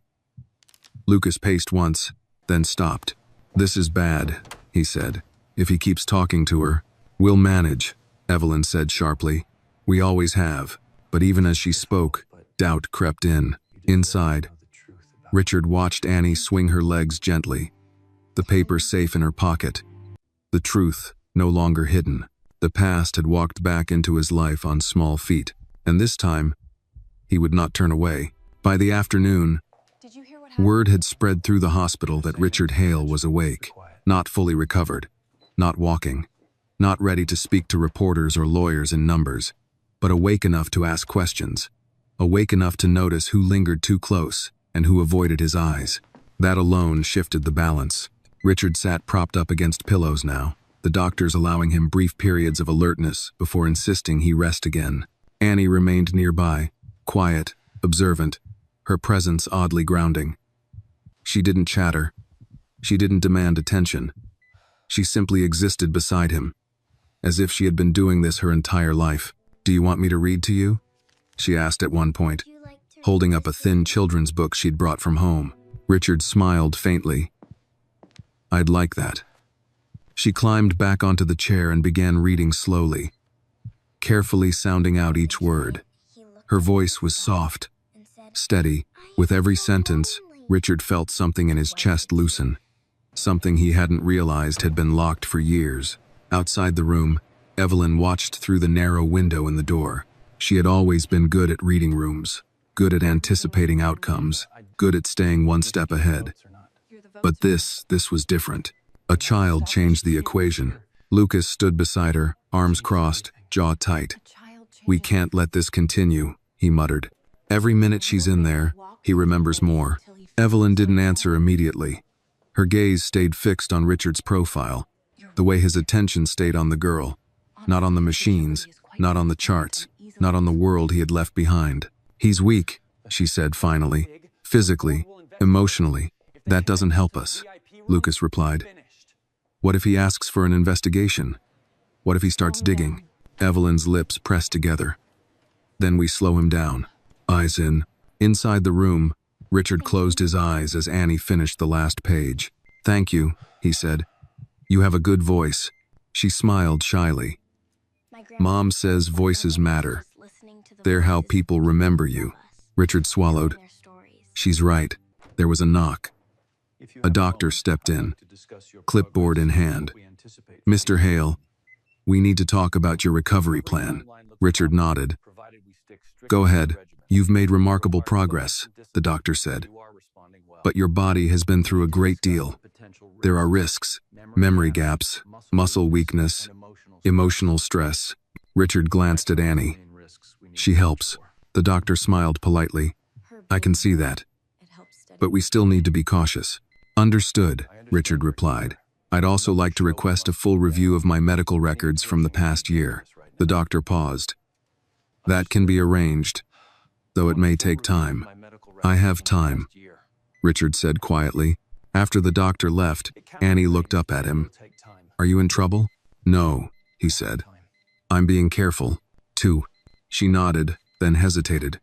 Lucas paced once, then stopped. This is bad, he said. If he keeps talking to her, we'll manage, Evelyn said sharply. We always have. But even as she spoke, doubt crept in. Inside, Richard watched Annie swing her legs gently, the paper safe in her pocket. The truth, no longer hidden. The past had walked back into his life on small feet, and this time, he would not turn away. By the afternoon, word had spread through the hospital that Richard Hale was awake, not fully recovered, not walking, not ready to speak to reporters or lawyers in numbers, but awake enough to ask questions, awake enough to notice who lingered too close and who avoided his eyes. That alone shifted the balance. Richard sat propped up against pillows now, the doctors allowing him brief periods of alertness before insisting he rest again. Annie remained nearby, quiet, observant, her presence oddly grounding. She didn't chatter. She didn't demand attention. She simply existed beside him, as if she had been doing this her entire life. "Do you want me to read to you?" she asked at one point, holding up a thin children's book she'd brought from home. Richard smiled faintly. "I'd like that." She climbed back onto the chair and began reading slowly, carefully sounding out each word. Her voice was soft, steady. With every sentence, Richard felt something in his chest loosen, something he hadn't realized had been locked for years. Outside the room, Evelyn watched through the narrow window in the door. She had always been good at reading rooms, good at anticipating outcomes, good at staying one step ahead. But this was different. A child changed the equation. Lucas stood beside her, arms crossed, jaw tight. "We can't let this continue," he muttered. "Every minute she's in there, he remembers more." Evelyn didn't answer immediately. Her gaze stayed fixed on Richard's profile, the way his attention stayed on the girl, not on the machines, not on the charts, not on the world he had left behind. "He's weak," she said finally. "Physically, emotionally. That doesn't help us," Lucas replied. "What if he asks for an investigation? What if he starts digging?" Evelyn's lips pressed together. "Then we slow him down." Eyes in. Inside the room, Richard closed his eyes as Annie finished the last page. "Thank you," he said. "You have a good voice." She smiled shyly. "Mom says voices matter. They're how people remember you." Richard swallowed. "She's right." There was a knock. A doctor stepped in, clipboard in hand. "Mr. Hale, we need to talk about your recovery plan." Richard nodded. "Go ahead. You've made remarkable progress," the doctor said. "But your body has been through a great deal. There are risks, memory gaps, muscle weakness, emotional stress." Richard glanced at Annie. "She helps." The doctor smiled politely. "I can see that. But we still need to be cautious." "Understood," Richard replied. "I'd also like to request a full review of my medical records from the past year." The doctor paused. "That can be arranged, though it may take time." "I have time," Richard said quietly. After the doctor left, Annie looked up at him. "Are you in trouble?" "No," he said. "I'm being careful, too." She nodded, then hesitated.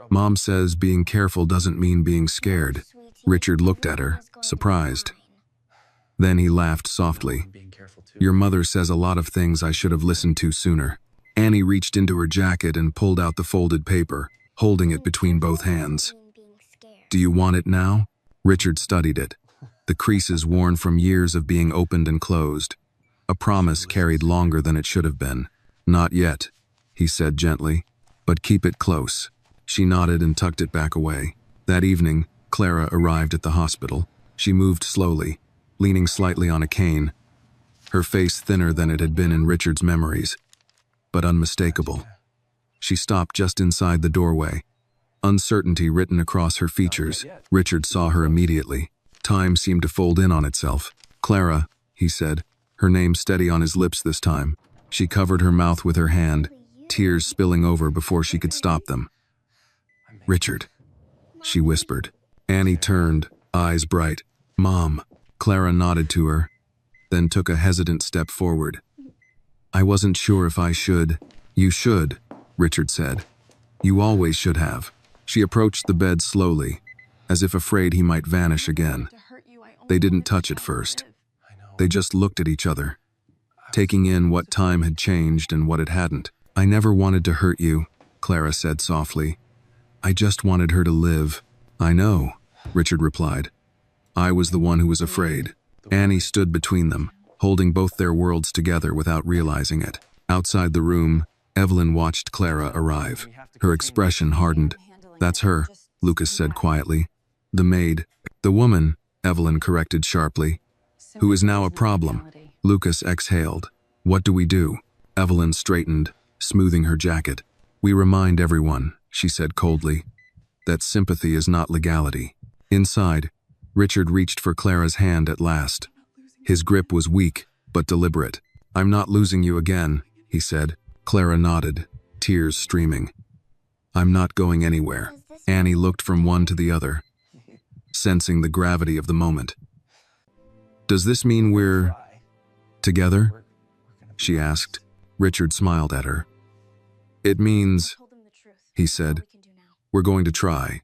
"Mom says being careful doesn't mean being scared." Richard looked at her, surprised. Then he laughed softly. "Your mother says a lot of things I should have listened to sooner." Annie reached into her jacket and pulled out the folded paper, holding it between both hands. "Do you want it now?" Richard studied it, the creases worn from years of being opened and closed. A promise carried longer than it should have been. "Not yet," he said gently, "but keep it close." She nodded and tucked it back away. That evening, Clara arrived at the hospital. She moved slowly, leaning slightly on a cane, her face thinner than it had been in Richard's memories, but unmistakable. She stopped just inside the doorway, uncertainty written across her features. Richard saw her immediately. Time seemed to fold in on itself. "Clara," he said, her name steady on his lips this time. She covered her mouth with her hand, tears spilling over before she could stop them. "Richard," she whispered. Annie turned, eyes bright. "Mom." Clara nodded to her, then took a hesitant step forward. "I wasn't sure if I should." "You should," Richard said. "You always should have." She approached the bed slowly, as if afraid he might vanish again. They didn't touch at first. They just looked at each other, taking in what time had changed and what it hadn't. "I never wanted to hurt you," Clara said softly. "I just wanted her to live." "I know," Richard replied. "I was the one who was afraid." Annie stood between them, holding both their worlds together without realizing it. Outside the room, Evelyn watched Clara arrive. Her expression hardened. "That's her," Lucas said quietly. "The maid." "The woman," Evelyn corrected sharply. "Who is now a problem." Lucas exhaled. "What do we do?" Evelyn straightened, smoothing her jacket. "We remind everyone," she said coldly, "that sympathy is not legality." Inside, Richard reached for Clara's hand at last. His grip was weak, but deliberate. "I'm not losing you again," he said. Clara nodded, tears streaming. I'm not going anywhere. Annie looked from one to the other, sensing the gravity of the moment. Does this mean we're together? She asked. Richard smiled at her. It means, he said, we're going to try,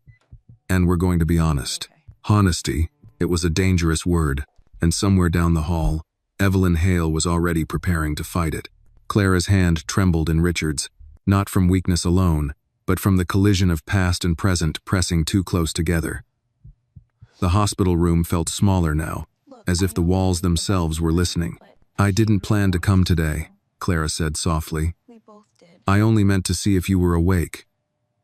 and we're going to be honest. Honesty, it was a dangerous word, and somewhere down the hall, Evelyn Hale was already preparing to fight it. Clara's hand trembled in Richard's, not from weakness alone, but from the collision of past and present pressing too close together. The hospital room felt smaller now, as if the walls themselves were listening. I didn't plan to come today, Clara said softly. I only meant to see if you were awake.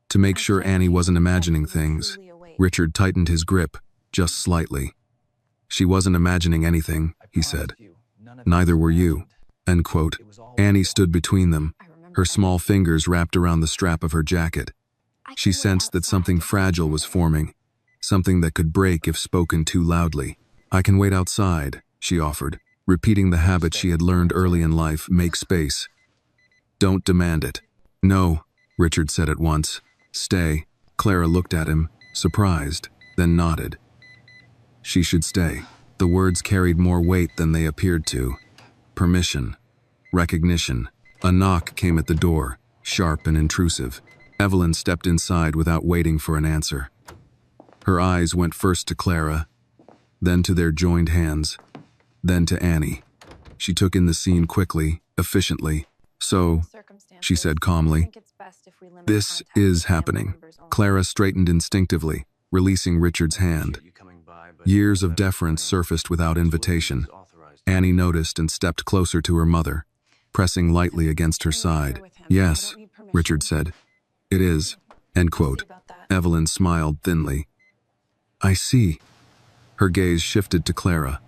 To make sure Annie wasn't imagining things, Richard tightened his grip, just slightly. She wasn't imagining anything, he said. Neither were you. End quote. Annie stood between them, her small fingers wrapped around the strap of her jacket. She sensed that something fragile was forming, something that could break if spoken too loudly. I can wait outside, she offered, repeating the habit she had learned early in life: make space. Don't demand it. No, Richard said at once. Stay. Clara looked at him, surprised, then nodded. She should stay. The words carried more weight than they appeared to. Permission. Recognition. A knock came at the door, sharp and intrusive. Evelyn stepped inside without waiting for an answer. Her eyes went first to Clara, then to their joined hands, then to Annie. She took in the scene quickly, efficiently. So, she said calmly, this is happening. Clara straightened instinctively, releasing Richard's hand. Years of deference surfaced without invitation. Annie noticed and stepped closer to her mother, pressing lightly against her side. Yes, Richard said. It is. End quote. Evelyn smiled thinly. I see. Her gaze shifted to Clara.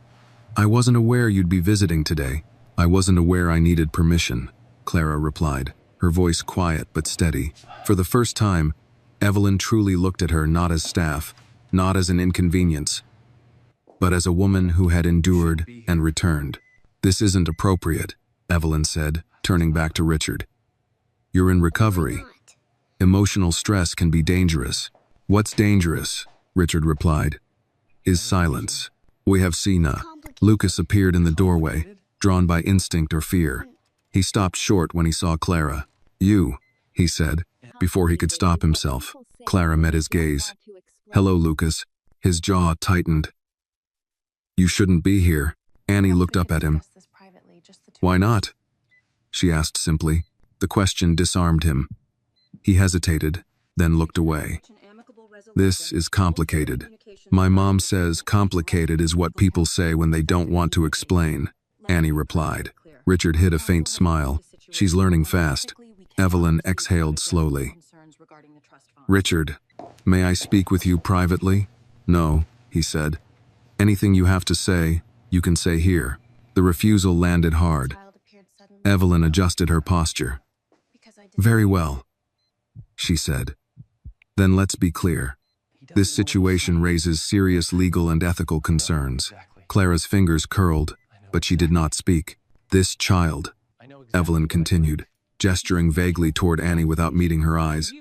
I wasn't aware you'd be visiting today. I wasn't aware I needed permission, Clara replied, her voice quiet but steady. For the first time, Evelyn truly looked at her not as staff, not as an inconvenience, but as a woman who had endured and returned. This isn't appropriate, Evelyn said, turning back to Richard. You're in recovery. Emotional stress can be dangerous. What's dangerous, Richard replied, is silence. We have Sina. Lucas appeared in the doorway, drawn by instinct or fear. He stopped short when he saw Clara. You, he said, before he could stop himself. Clara met his gaze. Hello, Lucas. His jaw tightened. You shouldn't be here. Annie looked up at him. Why not? She asked simply. The question disarmed him. He hesitated, then looked away. This is complicated. My mom says complicated is what people say when they don't want to explain, Annie replied. Richard hid a faint smile. She's learning fast. Evelyn exhaled slowly. Richard, may I speak with you privately? No, he said. Anything you have to say, you can say here. The refusal landed hard. Evelyn adjusted her posture. Very well, she said. Then let's be clear. This situation raises serious legal and ethical concerns. Clara's fingers curled, but she did not speak. This child, Evelyn continued, gesturing vaguely toward Annie without meeting her eyes,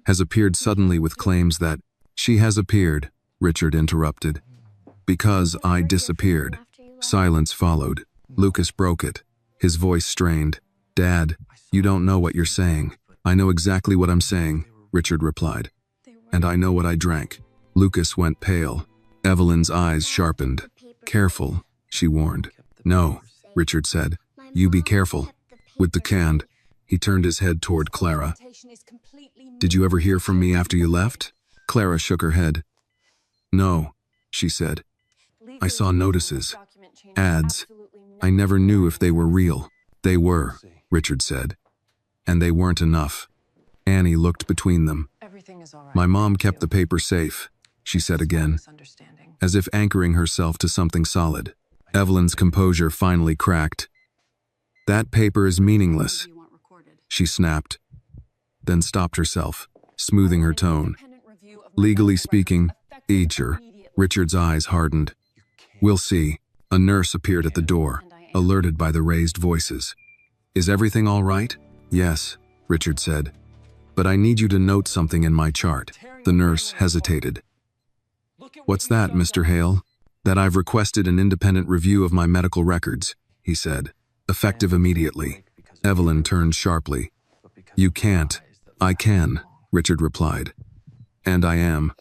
has appeared suddenly with claims that she has appeared, Richard interrupted. Because I disappeared. Silence followed. Lucas broke it. His voice strained. Dad, you don't know what you're saying. I know exactly what I'm saying, Richard replied. And I know what I drank. Lucas went pale. Evelyn's eyes sharpened. Careful, she warned. No, Richard said. You be careful. With the can, he turned his head toward Clara. Did you ever hear from me after you left? Clara shook her head. No, she said. I saw notices, ads. I never knew if they were real. They were, Richard said. And they weren't enough. Annie looked between them. My mom kept the paper safe, she said again, as if anchoring herself to something solid. Evelyn's composure finally cracked. That paper is meaningless, she snapped, then stopped herself, smoothing her tone. Legally speaking, Eager. Richard's eyes hardened. We'll see. A nurse appeared at the door, alerted by the raised voices. Is everything all right? Yes, Richard said. But I need you to note something in my chart. The nurse hesitated. What's that, Mr. Hale? That I've requested an independent review of my medical records, he said, effective immediately. Evelyn turned sharply. You can't. I can, Richard replied. And I am.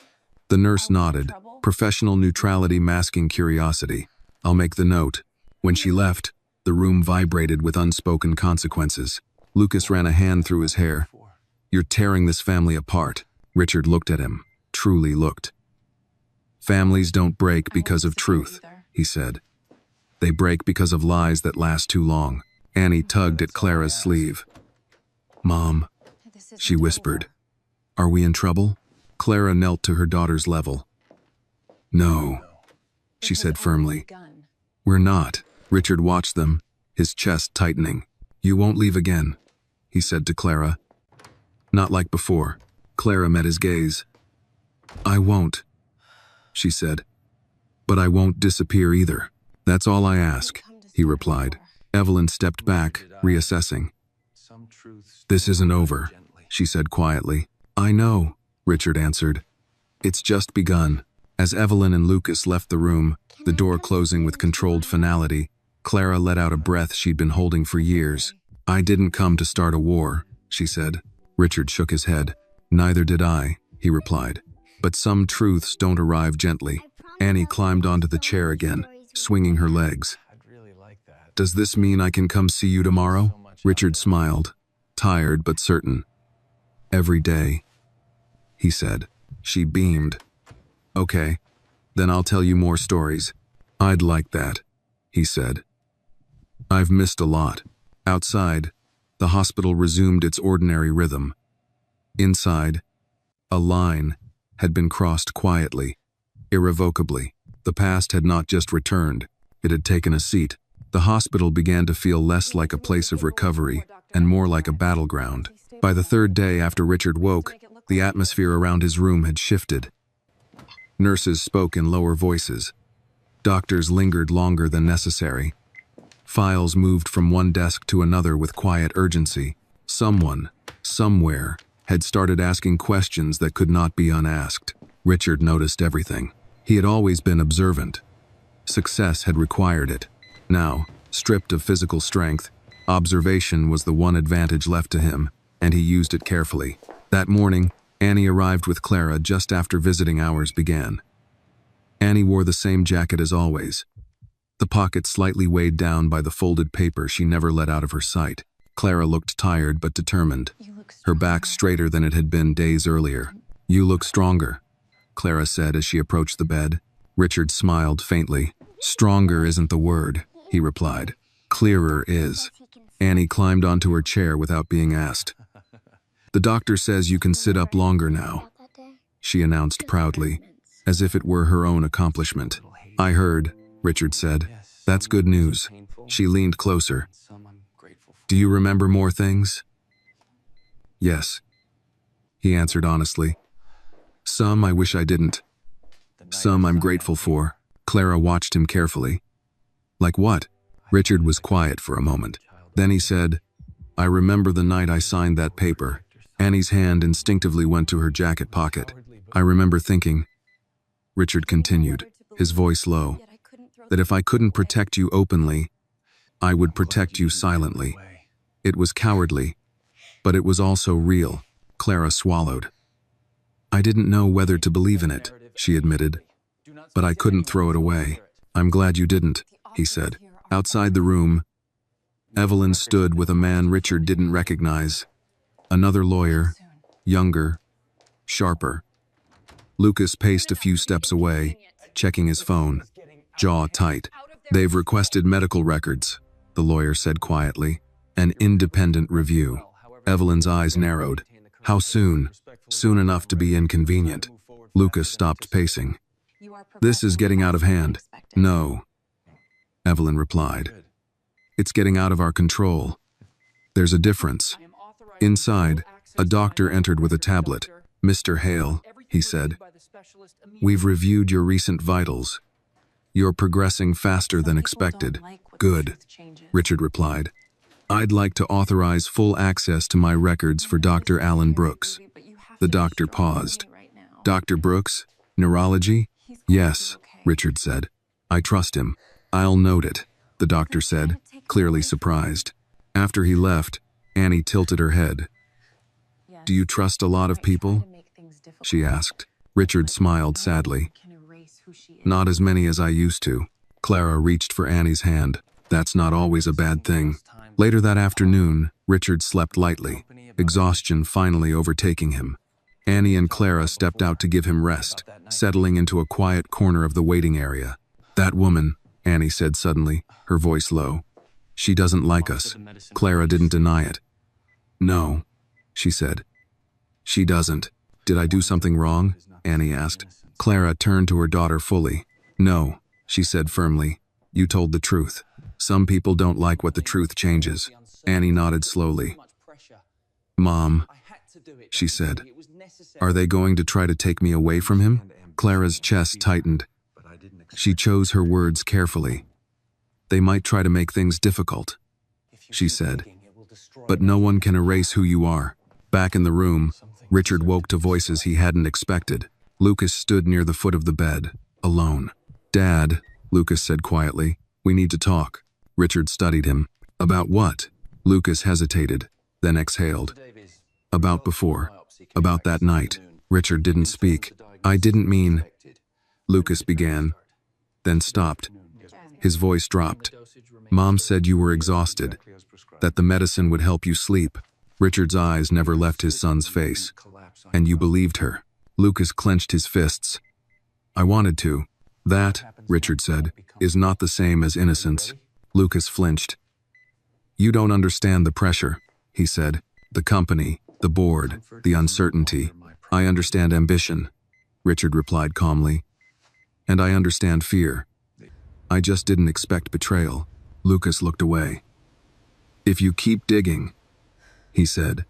The nurse nodded, professional neutrality masking curiosity. I'll make the note. When she left, the room vibrated with unspoken consequences. Lucas ran a hand through his hair. You're tearing this family apart. Richard looked at him, truly looked. Families don't break because of truth, he said. They break because of lies that last too long. Annie tugged at Clara's sleeve. Mom, she whispered. Are we in trouble? Clara knelt to her daughter's level. No, she said firmly. We're not. Richard watched them, his chest tightening. You won't leave again, he said to Clara. Not like before. Clara met his gaze. I won't, she said. But I won't disappear either. That's all I ask, he replied. Evelyn stepped back, reassessing. This isn't over, she said quietly. I know, Richard answered. It's just begun. As Evelyn and Lucas left the room, the door closing with controlled finality, Clara let out a breath she'd been holding for years. I didn't come to start a war, she said. Richard shook his head. Neither did I, he replied. But some truths don't arrive gently. Annie climbed onto the chair again, swinging her legs. Does this mean I can come see you tomorrow? Richard smiled, tired but certain. Every day, he said. She beamed. Okay, then I'll tell you more stories. I'd like that, he said. I've missed a lot. Outside, the hospital resumed its ordinary rhythm. Inside, a line had been crossed quietly, irrevocably. The past had not just returned, it had taken a seat. The hospital began to feel less like a place of recovery and more like a battleground. By the third day after Richard woke, the atmosphere around his room had shifted. Nurses spoke in lower voices. Doctors lingered longer than necessary. Files moved from one desk to another with quiet urgency. Someone, somewhere, had started asking questions that could not be unasked. Richard noticed everything. He had always been observant. Success had required it. Now, stripped of physical strength, observation was the one advantage left to him, and he used it carefully. That morning, Annie arrived with Clara just after visiting hours began. Annie wore the same jacket as always, the pocket slightly weighed down by the folded paper she never let out of her sight. Clara looked tired but determined, her back straighter than it had been days earlier. You look stronger, Clara said as she approached the bed. Richard smiled faintly. Stronger isn't the word, he replied. Clearer is. Annie climbed onto her chair without being asked. The doctor says you can sit up longer now, she announced proudly, as if it were her own accomplishment. I heard, Richard said. That's good news. She leaned closer. Do you remember more things? Yes, he answered honestly. Some I wish I didn't. Some I'm grateful for. Clara watched him carefully. Like what? Richard was quiet for a moment. Then he said, I remember the night I signed that paper. Annie's hand instinctively went to her jacket pocket. I remember thinking, Richard continued, his voice low, that if I couldn't protect you openly, I would protect you silently. It was cowardly, but it was also real. Clara swallowed. I didn't know whether to believe in it, she admitted, but I couldn't throw it away. I'm glad you didn't, he said. Outside the room, Evelyn stood with a man Richard didn't recognize. Another lawyer, younger, sharper. Lucas paced a few steps away, checking his phone, jaw tight. They've requested medical records, the lawyer said quietly. An independent review. Evelyn's eyes narrowed. How soon? Soon enough to be inconvenient. Lucas stopped pacing. This is getting out of hand. No, Evelyn replied. It's getting out of our control. There's a difference. Inside, a doctor entered with a tablet. Mr. Hale, he said, we've reviewed your recent vitals. You're progressing faster than expected. Good, Richard replied. I'd like to authorize full access to my records for Dr. Alan Brooks. The doctor paused. Dr. Brooks? Neurology? Yes, Richard said. I trust him. I'll note it, the doctor said, clearly surprised. After he left, Annie tilted her head. Do you trust a lot of people? She asked. Richard smiled sadly. Not as many as I used to. Clara reached for Annie's hand. That's not always a bad thing. Later that afternoon, Richard slept lightly, exhaustion finally overtaking him. Annie and Clara stepped out to give him rest, settling into a quiet corner of the waiting area. That woman, Annie said suddenly, her voice low. She doesn't like us. Clara didn't deny it. No, she said. She doesn't. Did I do something wrong? Annie asked. Clara turned to her daughter fully. No, she said firmly. You told the truth. Some people don't like what the truth changes. Annie nodded slowly. Mom, she said. Are they going to try to take me away from him? Clara's chest tightened. She chose her words carefully. They might try to make things difficult, she said. But no one can erase who you are. Back in the room, Richard woke to voices he hadn't expected. Lucas stood near the foot of the bed, alone. Dad, Lucas said quietly, we need to talk. Richard studied him. About what? Lucas hesitated, then exhaled. About before. About that night. Richard didn't speak. I didn't mean... Lucas began, then stopped. His voice dropped. Mom said you were exhausted, that the medicine would help you sleep. Richard's eyes never left his son's face. And you believed her. Lucas clenched his fists. I wanted to. That, Richard said, is not the same as innocence. Lucas flinched. You don't understand the pressure, he said. The company, the board, the uncertainty. I understand ambition, Richard replied calmly. And I understand fear. I just didn't expect betrayal. Lucas looked away. If you keep digging, he said,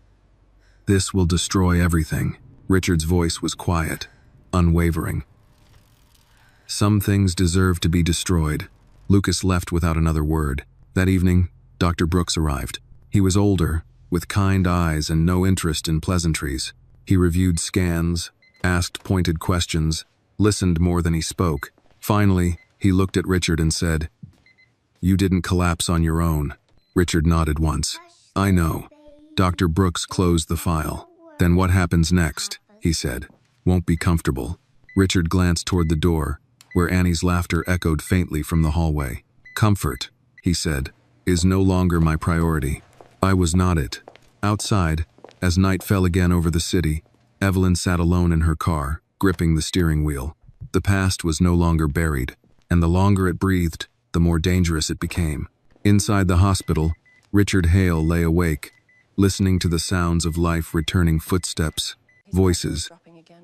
this will destroy everything. Richard's voice was quiet, unwavering. Some things deserve to be destroyed. Lucas left without another word. That evening, Dr. Brooks arrived. He was older, with kind eyes and no interest in pleasantries. He reviewed scans, asked pointed questions, listened more than he spoke. Finally, he looked at Richard and said, You didn't collapse on your own. Richard nodded once. I know. Dr. Brooks closed the file. Then what happens next? He said. Won't be comfortable. Richard glanced toward the door, where Annie's laughter echoed faintly from the hallway. Comfort, he said, is no longer my priority. I was not it. Outside, as night fell again over the city, Evelyn sat alone in her car, gripping the steering wheel. The past was no longer buried, and the longer it breathed, the more dangerous it became. Inside the hospital, Richard Hale lay awake, listening to the sounds of life returning footsteps, voices,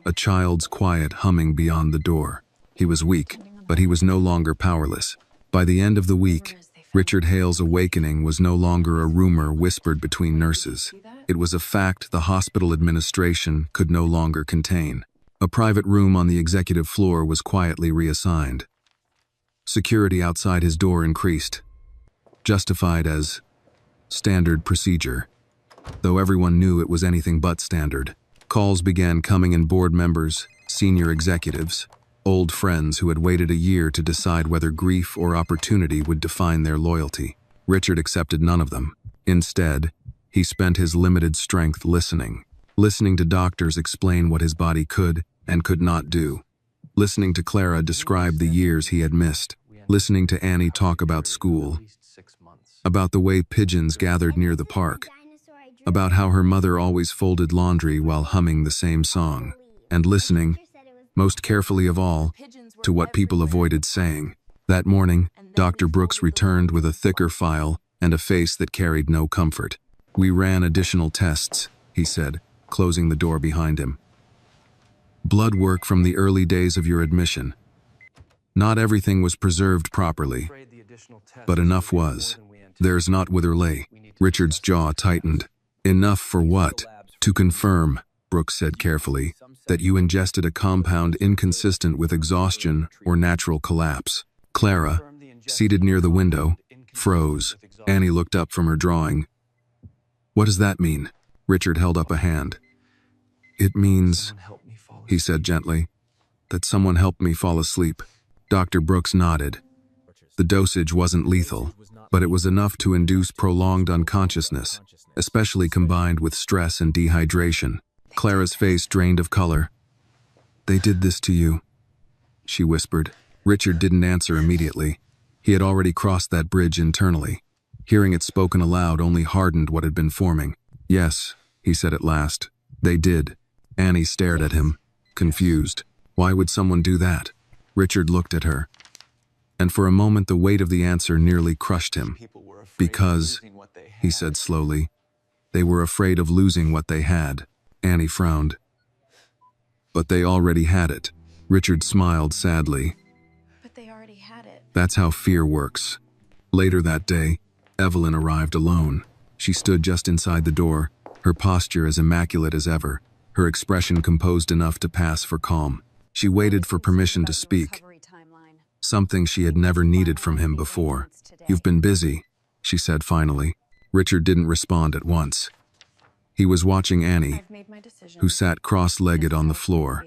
a child's quiet humming beyond the door. He was weak, but he was no longer powerless. By the end of the week, Richard Hale's awakening was no longer a rumor whispered between nurses. It was a fact the hospital administration could no longer contain. A private room on the executive floor was quietly reassigned. Security outside his door increased, justified as standard procedure, though everyone knew it was anything but standard. Calls began coming in board members, senior executives, old friends who had waited a year to decide whether grief or opportunity would define their loyalty. Richard accepted none of them. Instead, he spent his limited strength listening to doctors explain what his body could and could not do, listening to Clara describe the years he had missed, listening to Annie talk about school, about the way pigeons gathered near the park, about how her mother always folded laundry while humming the same song, and listening, most carefully of all, to what people avoided saying. That morning, Dr. Brooks returned with a thicker file and a face that carried no comfort. We ran additional tests, he said, closing the door behind him. Blood work from the early days of your admission. Not everything was preserved properly, but enough was. There's not Witherley. Richard's jaw tightened. Enough for what? To confirm, Brooks said carefully, that you ingested a compound inconsistent with exhaustion or natural collapse. Clara, seated near the window, froze. Annie looked up from her drawing. What does that mean? Richard held up a hand. It means, he said gently, that someone helped me fall asleep. Dr. Brooks nodded. The dosage wasn't lethal, but it was enough to induce prolonged unconsciousness, especially combined with stress and dehydration. Clara's face drained of color. They did this to you, she whispered. Richard didn't answer immediately. He had already crossed that bridge internally. Hearing it spoken aloud only hardened what had been forming. Yes, he said at last. They did. Annie stared at him, confused. Why would someone do that? Richard looked at her. And for a moment the weight of the answer nearly crushed him. Because, he said slowly, they were afraid of losing what they had. Annie frowned. But they already had it. Richard smiled sadly. But they already had it. That's how fear works. Later that day, Evelyn arrived alone. She stood just inside the door, her posture as immaculate as ever, her expression composed enough to pass for calm. She waited for permission to speak, something she had never needed from him before. You've been busy, she said finally. Richard didn't respond at once. He was watching Annie, who sat cross-legged on the floor,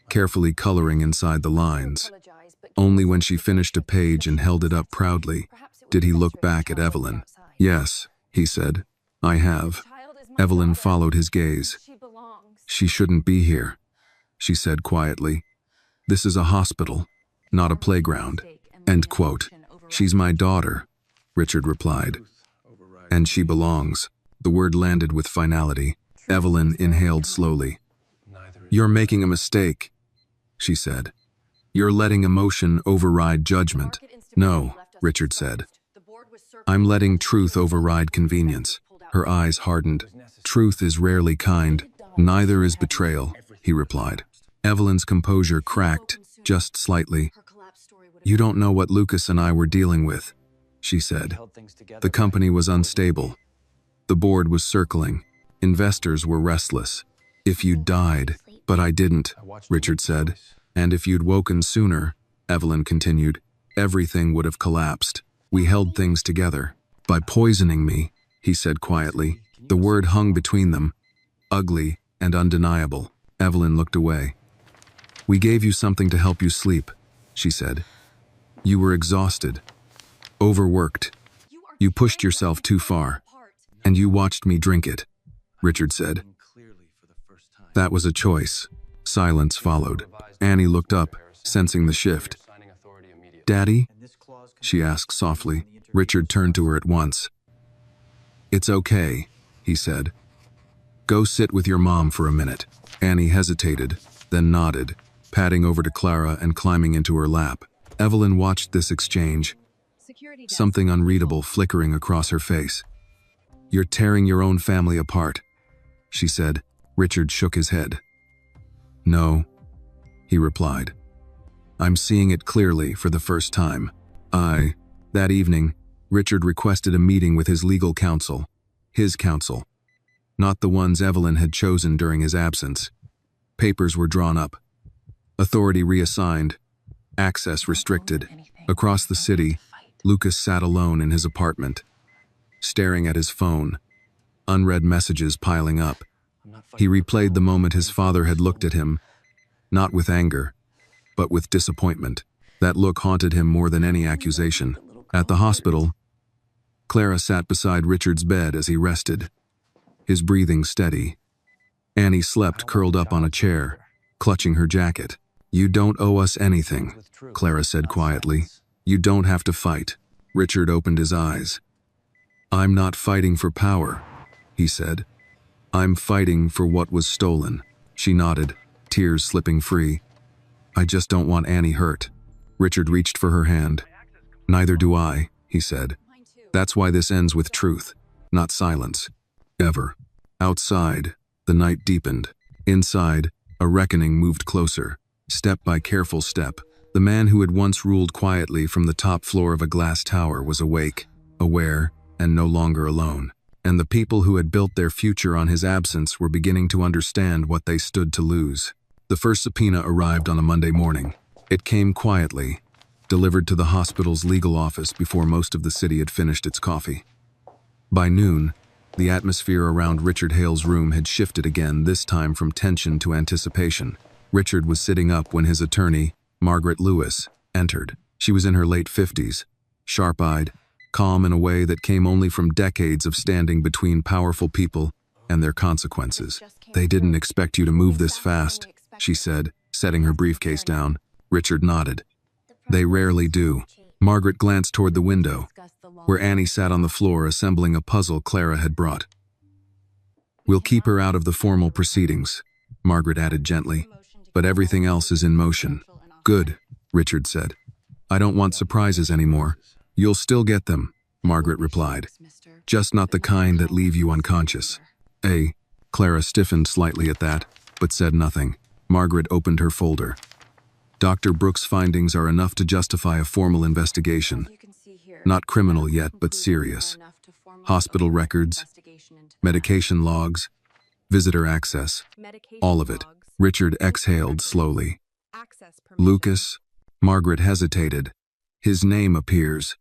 carefully coloring inside the lines. Only when she finished a page and held it up proudly did he look back at Evelyn. Yes, he said, I have. Evelyn followed his gaze. She shouldn't be here, she said quietly. This is a hospital, not a playground. End quote. She's my daughter, Richard replied. And she belongs. The word landed with finality. Evelyn inhaled slowly. You're making a mistake, she said. You're letting emotion override judgment. No, Richard said. I'm letting truth override convenience. Her eyes hardened. Truth is rarely kind. Neither is betrayal, he replied. Evelyn's composure cracked, just slightly. You don't know what Lucas and I were dealing with, she said. The company was unstable. The board was circling. Investors were restless. If you died, but I didn't, Richard said. And if you'd woken sooner, Evelyn continued, everything would have collapsed. We held things together. By poisoning me, he said quietly. The word hung between them, ugly and undeniable. Evelyn looked away. We gave you something to help you sleep, she said. You were exhausted, overworked. You pushed yourself too far, and you watched me drink it, Richard said. That was a choice. Silence followed. Annie looked up, sensing the shift. Daddy? She asked softly. Richard turned to her at once. It's okay, he said. Go sit with your mom for a minute. Annie hesitated, then nodded, padding over to Clara and climbing into her lap. Evelyn watched this exchange, something unreadable flickering across her face. You're tearing your own family apart, she said. Richard shook his head. No, he replied. I'm seeing it clearly for the first time. That evening, Richard requested a meeting with his legal counsel. His counsel, not the ones Evelyn had chosen during his absence. Papers were drawn up. Authority reassigned. Access restricted. Across the city, Lucas sat alone in his apartment, staring at his phone, unread messages piling up. He replayed the moment his father had looked at him, not with anger, but with disappointment. That look haunted him more than any accusation. At the hospital, Clara sat beside Richard's bed as he rested, his breathing steady. Annie slept curled up on a chair, clutching her jacket. You don't owe us anything, Clara said quietly. You don't have to fight. Richard opened his eyes. I'm not fighting for power, he said. I'm fighting for what was stolen. She nodded, tears slipping free. I just don't want Annie hurt. Richard reached for her hand. Neither do I, he said. That's why this ends with truth, not silence. Ever. Outside, the night deepened. Inside, a reckoning moved closer, step by careful step. The man who had once ruled quietly from the top floor of a glass tower was awake, aware, and no longer alone. And the people who had built their future on his absence were beginning to understand what they stood to lose. The first subpoena arrived on a Monday morning. It came quietly, delivered to the hospital's legal office before most of the city had finished its coffee. By noon, the atmosphere around Richard Hale's room had shifted again, this time from tension to anticipation. Richard was sitting up when his attorney, Margaret Lewis, entered. She was in her late 50s, sharp-eyed, calm in a way that came only from decades of standing between powerful people and their consequences. "They didn't expect you to move this fast," she said, setting her briefcase down. Richard nodded. "They rarely do." Margaret glanced toward the window, where Annie sat on the floor assembling a puzzle Clara had brought. "We'll keep her out of the formal proceedings," Margaret added gently, "but everything else is in motion." "Good," Richard said. "I don't want surprises anymore." "You'll still get them," Margaret replied. "Just not the kind that leave you unconscious." Clara stiffened slightly at that, but said nothing. Margaret opened her folder. "Dr. Brooks' findings are enough to justify a formal investigation. Not criminal yet, but serious. Hospital records, medication logs, visitor access, all of it." Richard exhaled slowly. "Lucas?" Margaret hesitated. "His name appears.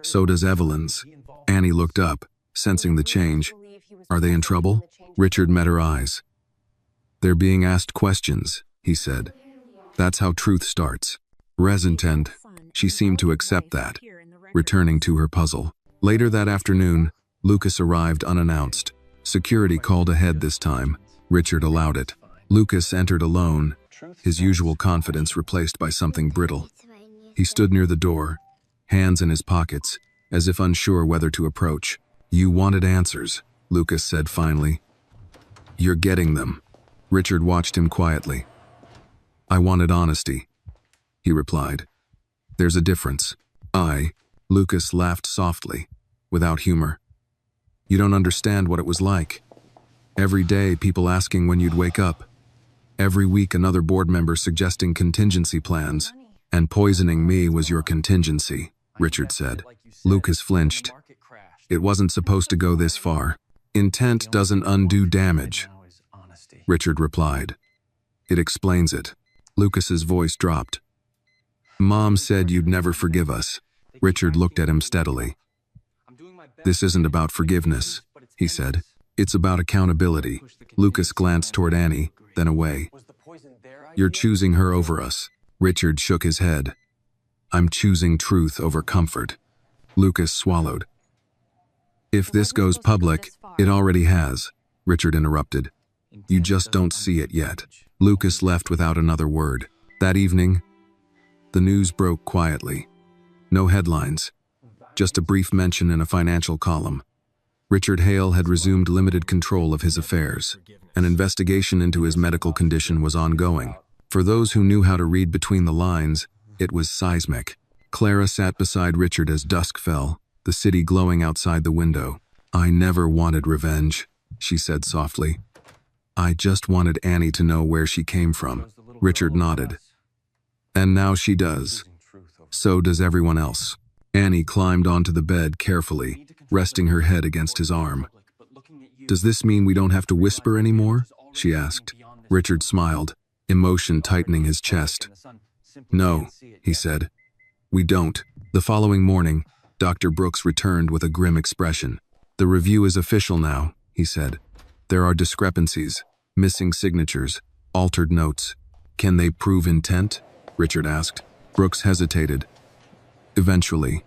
So does Evelyn's." Annie looked up, sensing the change. "Are they in trouble?" Richard met her eyes. "They're being asked questions," he said. "That's how truth starts." Resentend, she seemed to accept that, returning to her puzzle. Later that afternoon, Lucas arrived unannounced. Security called ahead this time. Richard allowed it. Lucas entered alone, his usual confidence replaced by something brittle. He stood near the door, hands in his pockets, as if unsure whether to approach. "You wanted answers," Lucas said finally. "You're getting them." Richard watched him quietly. "I wanted honesty," he replied. "There's a difference." Lucas laughed softly, without humor. "You don't understand what it was like. Every day, people asking when you'd wake up. Every week, another board member suggesting contingency plans. And poisoning me was your contingency," Richard said. Lucas flinched. "It wasn't supposed to go this far. Intent doesn't undo damage," Richard replied. "It explains it." Lucas's voice dropped. "Mom said you'd never forgive us." Richard looked at him steadily. "This isn't about forgiveness," he said. "It's about accountability." Lucas glanced toward Annie, then away. "You're choosing her over us." Richard shook his head. "I'm choosing truth over comfort." Lucas swallowed. "If this goes public, it already has," Richard interrupted. "You just don't see it yet." Lucas left without another word. That evening, the news broke quietly. No headlines, just a brief mention in a financial column. Richard Hale had resumed limited control of his affairs. An investigation into his medical condition was ongoing. For those who knew how to read between the lines, it was seismic. Clara sat beside Richard as dusk fell, the city glowing outside the window. "I never wanted revenge," she said softly. "I just wanted Annie to know where she came from." Richard nodded. "And now she does. So does everyone else." Annie climbed onto the bed carefully, resting her head against his arm. "Does this mean we don't have to whisper anymore?" she asked. Richard smiled, emotion tightening his chest. "No," he said. "We don't." The following morning, Dr. Brooks returned with a grim expression. "The review is official now," he said. "There are discrepancies, missing signatures, altered notes." "Can they prove intent?" Richard asked. Brooks hesitated. "Eventually."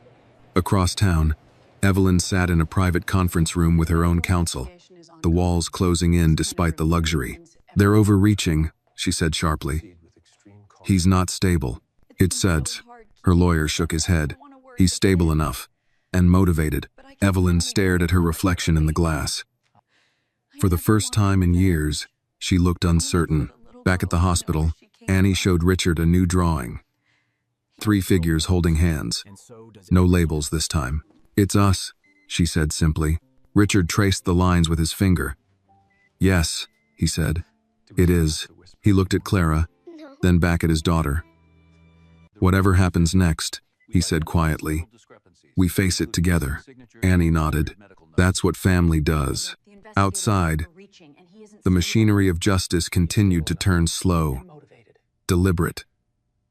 Across town, Evelyn sat in a private conference room with her own counsel, the walls closing in despite the luxury. "They're overreaching," she said sharply. "He's not stable." "It says." Her lawyer shook his head. "He's stable enough. And motivated." Evelyn stared at her reflection in the glass. For the first time in years, she looked uncertain. Back at the hospital, Annie showed Richard a new drawing. 3 figures holding hands. No labels this time. "It's us," she said simply. Richard traced the lines with his finger. "Yes," he said. "It is." He looked at Clara, then back at his daughter. "Whatever happens next," he said quietly, "we face it together." Annie nodded. "That's what family does." Outside, the machinery of justice continued to turn slow, deliberate,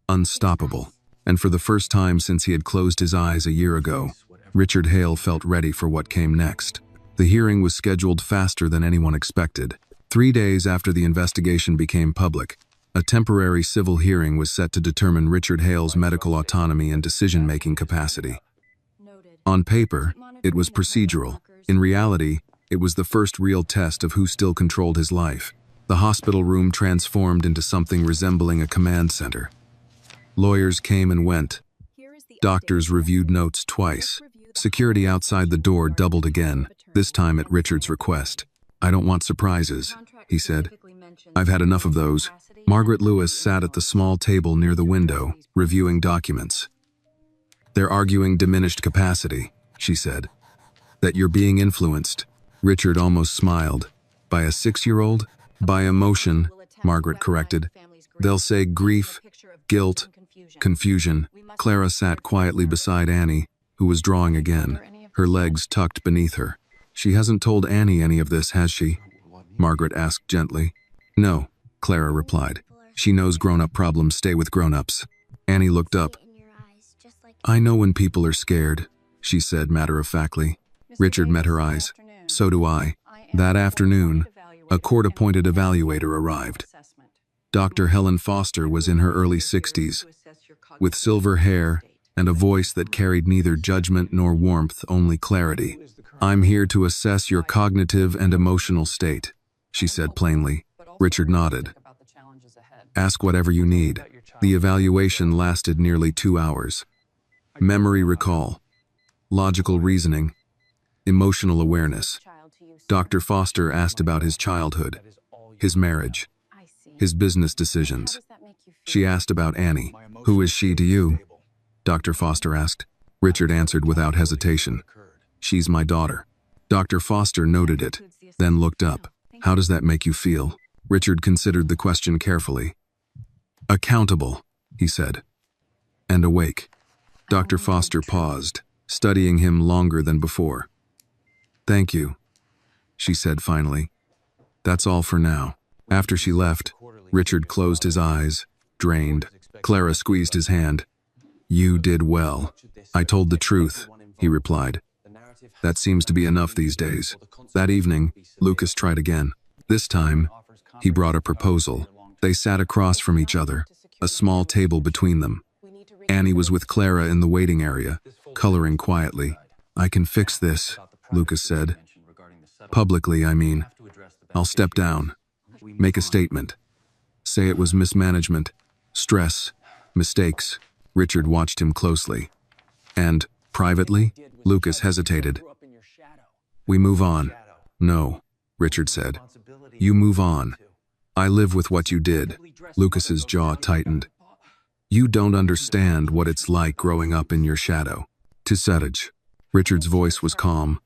unstoppable. And for the first time since he had closed his eyes a year ago, Richard Hale felt ready for what came next. The hearing was scheduled faster than anyone expected. 3 days after the investigation became public, a temporary civil hearing was set to determine Richard Hale's medical autonomy and decision-making capacity. On paper, it was procedural. In reality, it was the first real test of who still controlled his life. The hospital room transformed into something resembling a command center. Lawyers came and went. Doctors reviewed notes twice. Security outside the door doubled again, this time at Richard's request. "I don't want surprises," he said. "I've had enough of those." Margaret Lewis sat at the small table near the window, reviewing documents. "They're arguing diminished capacity," she said. "That you're being influenced." Richard almost smiled. "By a 6-year-old? By emotion," Margaret corrected. "They'll say grief, guilt, confusion." Clara sat quietly beside Annie, who was drawing again, her legs tucked beneath her. "She hasn't told Annie any of this, has she?" Margaret asked gently. "No," Clara replied. "She knows grown-up problems stay with grown-ups." Annie looked up. "I know when people are scared," she said matter-of-factly. Richard met her eyes. "So do I." That afternoon, a court-appointed evaluator arrived. Dr. Helen Foster was in her early 60s, with silver hair and a voice that carried neither judgment nor warmth, only clarity. "I'm here to assess your cognitive and emotional state," she said plainly. Richard nodded. "Ask whatever you need." The evaluation lasted nearly 2 hours. Memory recall, logical reasoning, emotional awareness. Dr. Foster asked about his childhood, his marriage, his business decisions. She asked about Annie. "Who is she to you?" Dr. Foster asked. Richard answered without hesitation. "She's my daughter." Dr. Foster noted it, then looked up. "How does that make you feel?" Richard considered the question carefully. "Accountable," he said, "and awake." Dr. Foster paused, studying him longer than before. "Thank you," she said finally. "That's all for now." After she left, Richard closed his eyes, drained. Clara squeezed his hand. "You did well." "I told the truth," he replied. "That seems to be enough these days." That evening, Lucas tried again. This time, he brought a proposal. They sat across from each other, a small table between them. Annie was with Clara in the waiting area, coloring quietly. "I can fix this," Lucas said. "Publicly, I mean. I'll step down. Make a statement. Say it was mismanagement, stress, mistakes." Richard watched him closely. "And, privately?" Lucas hesitated. "We move on." "No," Richard said. "You move on. I live with what you did." Lucas's jaw tightened. "You don't understand what it's like growing up in your shadow." "To Sedge." Richard's voice was calm.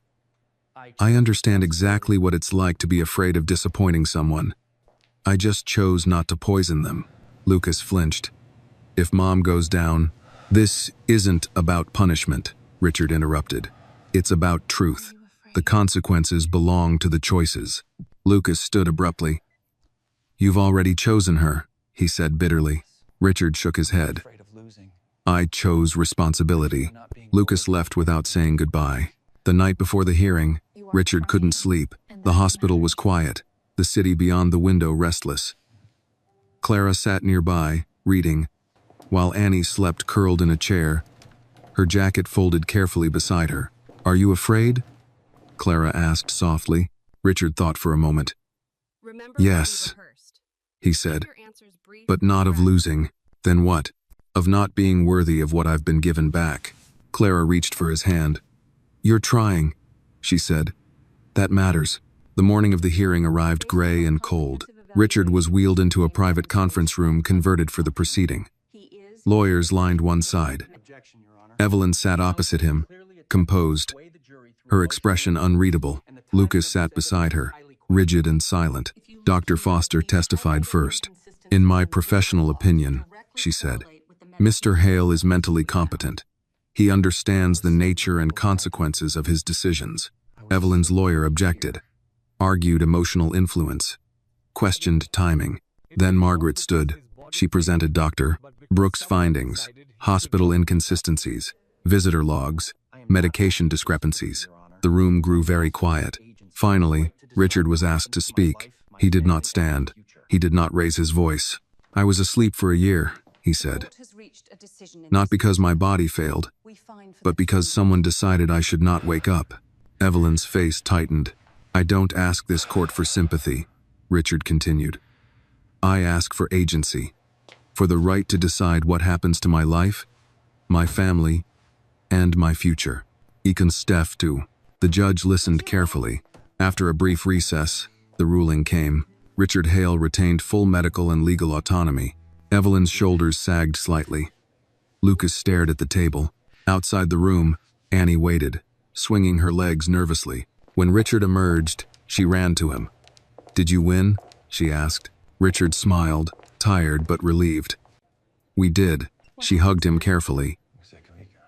"I understand exactly what it's like to be afraid of disappointing someone. I just chose not to poison them." Lucas flinched. "If Mom goes down..." "This isn't about punishment," Richard interrupted. "It's about truth. The consequences belong to the choices." Lucas stood abruptly. "You've already chosen her," he said bitterly. Richard shook his head. "I chose responsibility." Lucas left without saying goodbye. The night before the hearing, Richard couldn't sleep. The hospital was quiet, the city beyond the window restless. Clara sat nearby, reading, while Annie slept curled in a chair, her jacket folded carefully beside her. "Are you afraid?" Clara asked softly. Richard thought for a moment. "Yes," he said, "but not of losing." "Then what?" "Of not being worthy of what I've been given back." Clara reached for his hand. "You're trying," she said. "That matters." The morning of the hearing arrived gray and cold. Richard was wheeled into a private conference room converted for the proceeding. Lawyers lined one side. Evelyn sat opposite him, composed, her expression unreadable. Lucas sat beside her, rigid and silent. Dr. Foster testified first. "In my professional opinion," she said, "Mr. Hale is mentally competent. He understands the nature and consequences of his decisions." Evelyn's lawyer objected, argued emotional influence, questioned timing. Then Margaret stood. She presented Dr. Brooks' findings, hospital inconsistencies, visitor logs, medication discrepancies. The room grew very quiet. Finally, Richard was asked to speak. He did not stand. He did not raise his voice. "I was asleep for a year," he said. "Not because my body failed, but because someone decided I should not wake up." Evelyn's face tightened. "I don't ask this court for sympathy," Richard continued. "I ask for agency, for the right to decide what happens to my life, my family, and my future. Ikon Stef too." The judge listened carefully. After a brief recess, the ruling came. Richard Hale retained full medical and legal autonomy. Evelyn's shoulders sagged slightly. Lucas stared at the table. Outside the room, Annie waited, swinging her legs nervously. When Richard emerged, she ran to him. "Did you win?" she asked. Richard smiled, tired but relieved. "We did." She hugged him carefully.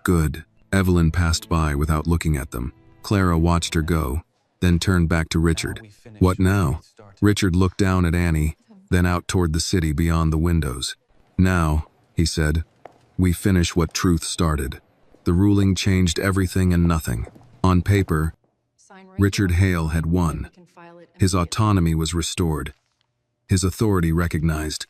"Good." Evelyn passed by without looking at them. Clara watched her go, then turned back to Richard. "What now?" Richard looked down at Annie, then out toward the city beyond the windows. "Now," he said, "we finish what truth started." The ruling changed everything and nothing. On paper, Richard Hale had won. His autonomy was restored. His authority recognized.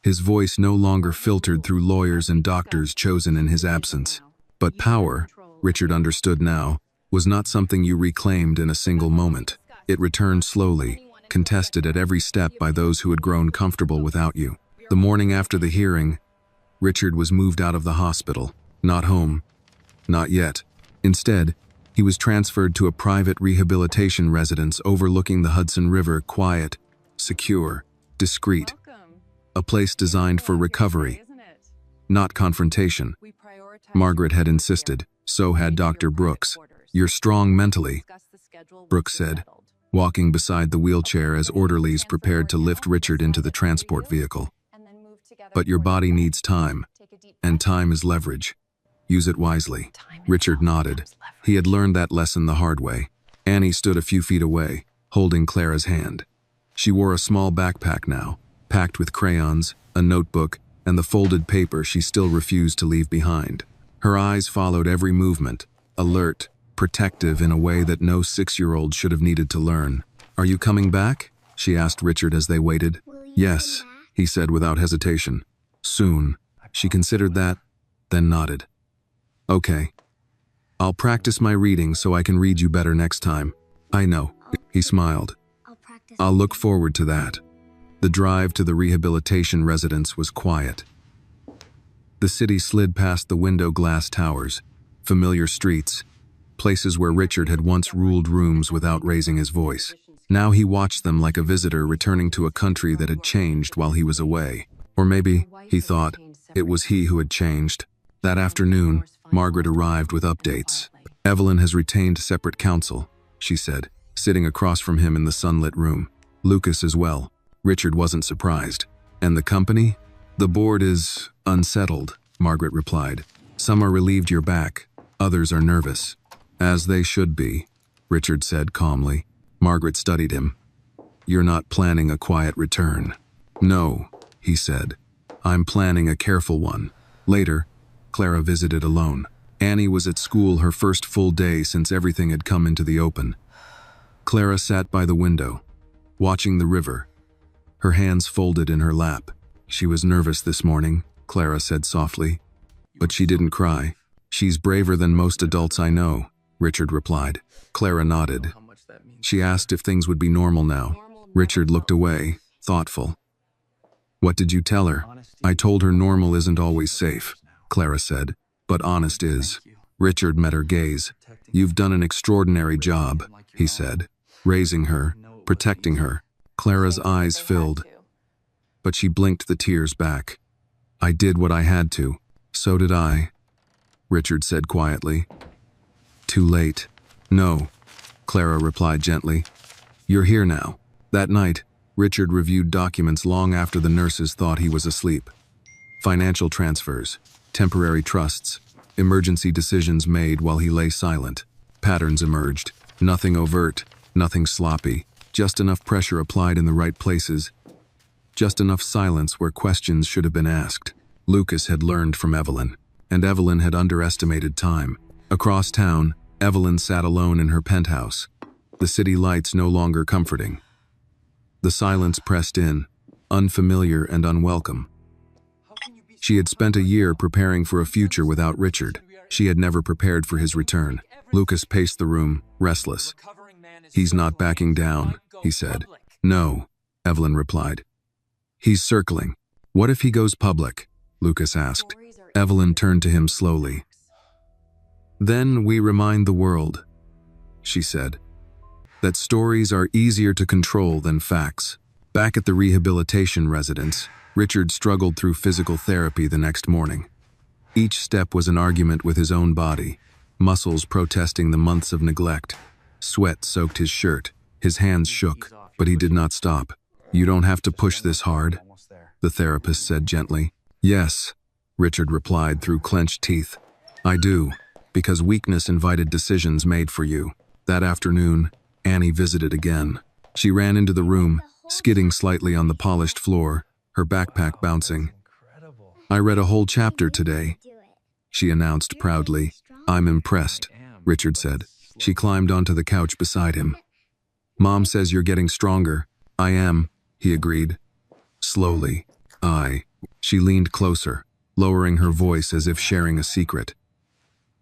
His voice no longer filtered through lawyers and doctors chosen in his absence. But power, Richard understood now, was not something you reclaimed in a single moment. It returned slowly, contested at every step by those who had grown comfortable without you. The morning after the hearing, Richard was moved out of the hospital. Not home. Not yet. Instead, he was transferred to a private rehabilitation residence overlooking the Hudson River, quiet, secure, discreet. A place designed for recovery, not confrontation. Margaret had insisted. So had Dr. Brooks. "You're strong mentally," Brooks said, walking beside the wheelchair as orderlies prepared to lift Richard into the transport vehicle. "But your body needs time, and time is leverage. Use it wisely." Richard nodded. He had learned that lesson the hard way. Annie stood a few feet away, holding Clara's hand. She wore a small backpack now, packed with crayons, a notebook, and the folded paper she still refused to leave behind. Her eyes followed every movement, alert, protective in a way that no 6-year-old should have needed to learn. "Are you coming back?" she asked Richard as they waited. "Yes," he said without hesitation. "Soon." She considered that, then nodded. "Okay. I'll practice my reading so I can read you better next time." "I know," he smiled. "I'll look forward to that." The drive to the rehabilitation residence was quiet. The city slid past the window-glass towers, familiar streets, places where Richard had once ruled rooms without raising his voice. Now he watched them like a visitor returning to a country that had changed while he was away. Or maybe, he thought, it was he who had changed. That afternoon, Margaret arrived with updates. "Evelyn has retained separate counsel," she said, sitting across from him in the sunlit room. "Lucas as well." Richard wasn't surprised. "And the company?" "The board is unsettled," Margaret replied. "Some are relieved you're back, others are nervous." "As they should be," Richard said calmly. Margaret studied him. "You're not planning a quiet return." "No," he said. "I'm planning a careful one." Later, Clara visited alone. Annie was at school her first full day since everything had come into the open. Clara sat by the window, watching the river, her hands folded in her lap. "She was nervous this morning," Clara said softly. "But she didn't cry." "She's braver than most adults I know," Richard replied. Clara nodded. She asked if things would be normal now. Richard looked away, thoughtful. "What did you tell her?" "I told her normal isn't always safe," Clara said, "but honest is." Richard met her gaze. "You've done an extraordinary job," he said, raising her, protecting her. Clara's eyes filled, but she blinked the tears back. "I did what I had to." "So did I," Richard said quietly. "Too late." "No," Clara replied gently. "You're here now." That night, Richard reviewed documents long after the nurses thought he was asleep. Financial transfers, temporary trusts, emergency decisions made while he lay silent. Patterns emerged. Nothing overt, nothing sloppy, just enough pressure applied in the right places, just enough silence where questions should have been asked. Lucas had learned from Evelyn, and Evelyn had underestimated time. Across town, Evelyn sat alone in her penthouse, the city lights no longer comforting. The silence pressed in, unfamiliar and unwelcome. She had spent a year preparing for a future without Richard. She had never prepared for his return. Lucas paced the room, restless. "He's not backing down," he said. "No," Evelyn replied. "He's circling. What if he goes public?" Lucas asked. Evelyn turned to him slowly. "Then we remind the world," she said, "that stories are easier to control than facts." Back at the rehabilitation residence, Richard struggled through physical therapy the next morning. Each step was an argument with his own body, muscles protesting the months of neglect. Sweat soaked his shirt. His hands shook, but he did not stop. "You don't have to push this hard," the therapist said gently. "Yes," Richard replied through clenched teeth. "I do, because weakness invited decisions made for you." That afternoon, Annie visited again. She ran into the room, skidding slightly on the polished floor, her backpack bouncing. "I read a whole chapter today," she announced proudly. "I'm impressed," Richard said. She climbed onto the couch beside him. "Mom says you're getting stronger." "I am," he agreed. Slowly. She leaned closer, lowering her voice as if sharing a secret.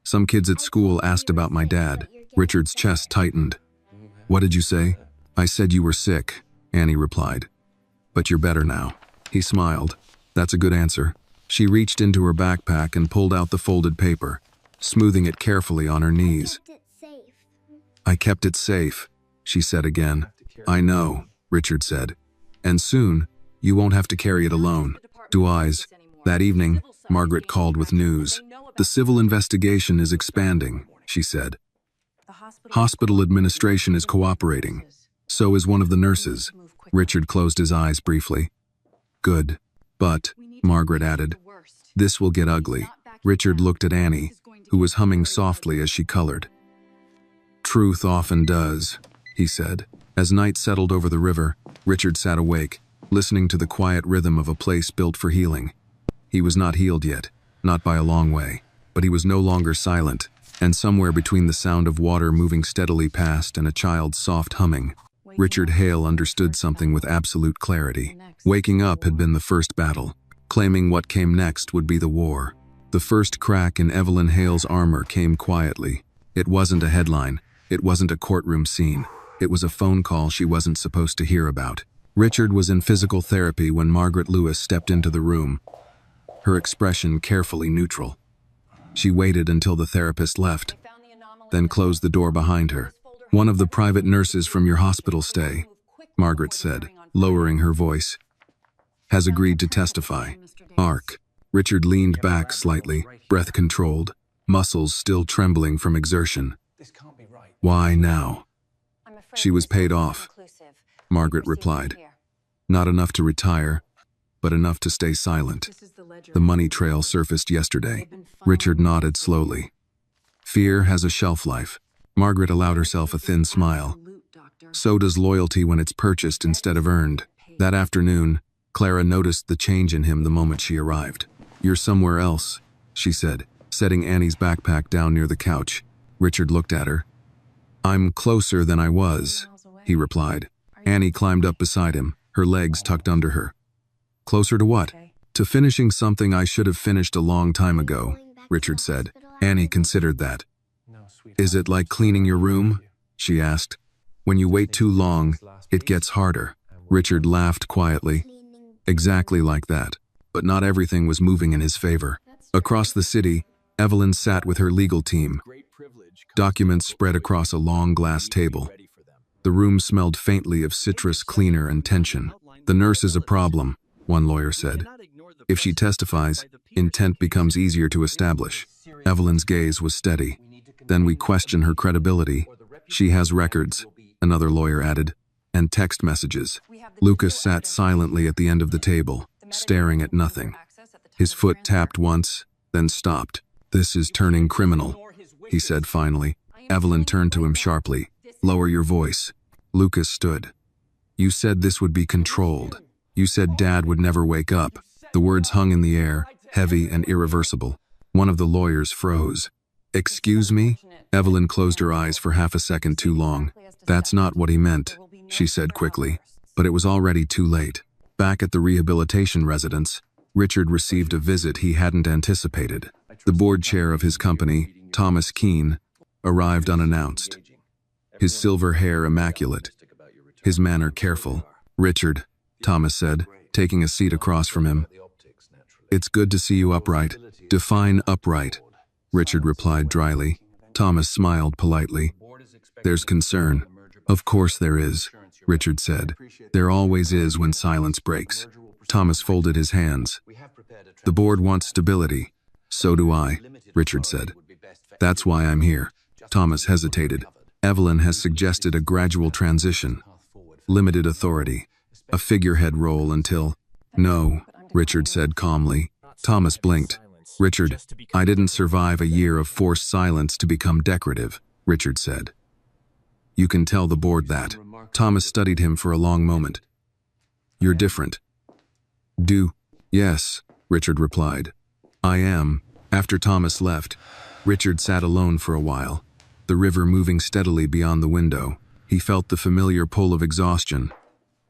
"Some kids at school asked about my dad." Richard's chest tightened. "What did you say?" "I said you were sick," Annie replied. "But you're better now." He smiled. "That's a good answer." She reached into her backpack and pulled out the folded paper, smoothing it carefully on her knees. "I kept it safe," she said again. "I know," Richard said. "And soon, you won't have to carry it alone." That evening, Margaret called with news. "The civil investigation is expanding," she said. "Hospital administration is cooperating. So is one of the nurses." Richard closed his eyes briefly. "Good. But," Margaret added, "this will get ugly." Richard looked at Annie, who was humming softly as she colored. "Truth often does," he said. As night settled over the river, Richard sat awake, listening to the quiet rhythm of a place built for healing. He was not healed yet, not by a long way, but he was no longer silent, and somewhere between the sound of water moving steadily past and a child's soft humming, Richard Hale understood something with absolute clarity. Waking up had been the first battle. Claiming what came next would be the war. The first crack in Evelyn Hale's armor came quietly. It wasn't a headline. It wasn't a courtroom scene. It was a phone call she wasn't supposed to hear about. Richard was in physical therapy when Margaret Lewis stepped into the room, her expression carefully neutral. She waited until the therapist left, then closed the door behind her. "One of the private nurses from your hospital stay," Margaret said, lowering her voice, "has agreed to testify." Arc. Richard leaned back slightly, breath controlled, muscles still trembling from exertion. "Why now?" "She was paid off," Margaret replied. "Not enough to retire, but enough to stay silent. The money trail surfaced yesterday." Richard nodded slowly. "Fear has a shelf life." Margaret allowed herself a thin smile. "So does loyalty when it's purchased instead of earned." That afternoon, Clara noticed the change in him the moment she arrived. "You're somewhere else," she said, setting Annie's backpack down near the couch. Richard looked at her. "I'm closer than I was," he replied. Annie climbed up beside him, her legs tucked under her. "Closer to what?" "To finishing something I should have finished a long time ago," Richard said. Annie considered that. "Is it like cleaning your room?" she asked. "When you wait too long, it gets harder." Richard laughed quietly. "Exactly like that." But not everything was moving in his favor. Across the city, Evelyn sat with her legal team. Documents spread across a long glass table. The room smelled faintly of citrus cleaner and tension. "The nurse is a problem," one lawyer said. "If she testifies, intent becomes easier to establish." Evelyn's gaze was steady. "Then we question her credibility." "She has records," another lawyer added, "and text messages." Lucas sat silently at the end of the table, staring at nothing. His foot tapped once, then stopped. "This is turning criminal," he said finally. Evelyn turned to him sharply. "Lower your voice." Lucas stood. "You said this would be controlled. You said Dad would never wake up." The words hung in the air, heavy and irreversible. One of the lawyers froze. Excuse me? Evelyn closed her eyes for half a second too long. That's not what he meant, she said quickly. But it was already too late. Back at the rehabilitation residence, Richard received a visit he hadn't anticipated. The board chair of his company, Thomas Keene, arrived unannounced. His silver hair immaculate, his manner careful. "Richard," Thomas said, taking a seat across from him. "It's good to see you upright." "Define upright," Richard replied dryly. Thomas smiled politely. "There's concern." "Of course there is," Richard said. "There always is when silence breaks." Thomas folded his hands. "The board wants stability." "So do I," Richard said. "That's why I'm here." Thomas hesitated. "Evelyn has suggested a gradual transition. Limited authority. A figurehead role until—" "No," Richard said calmly. Thomas blinked. "Richard, I didn't survive a year of forced silence to become decorative," Richard said. "You can tell the board that." Thomas studied him for a long moment. "You're different." "Yes," Richard replied. "I am." After Thomas left, Richard sat alone for a while, the river moving steadily beyond the window. He felt the familiar pull of exhaustion,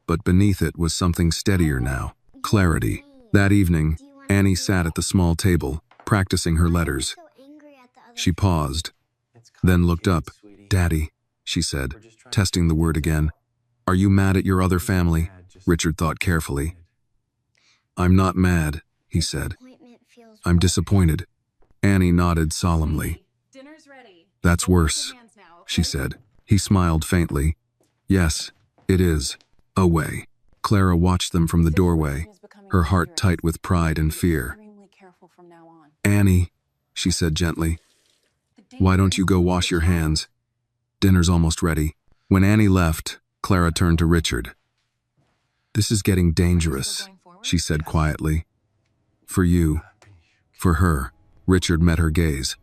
but beneath it was something steadier now, clarity. That evening, Annie sat at the small table, practicing her letters. She paused, then looked up. "Daddy," she said, testing the word again. "Are you mad at your other family?" Richard thought carefully. "I'm not mad," he said. "I'm disappointed." Annie nodded solemnly. "That's worse," she said. He smiled faintly. "Yes, it is. Away." Clara watched them from the doorway, her heart tight with pride and fear. "Annie," she said gently, "why don't you go wash your hands? Dinner's almost ready." When Annie left, Clara turned to Richard. "This is getting dangerous," she said quietly. "For you. For her." Richard met her gaze.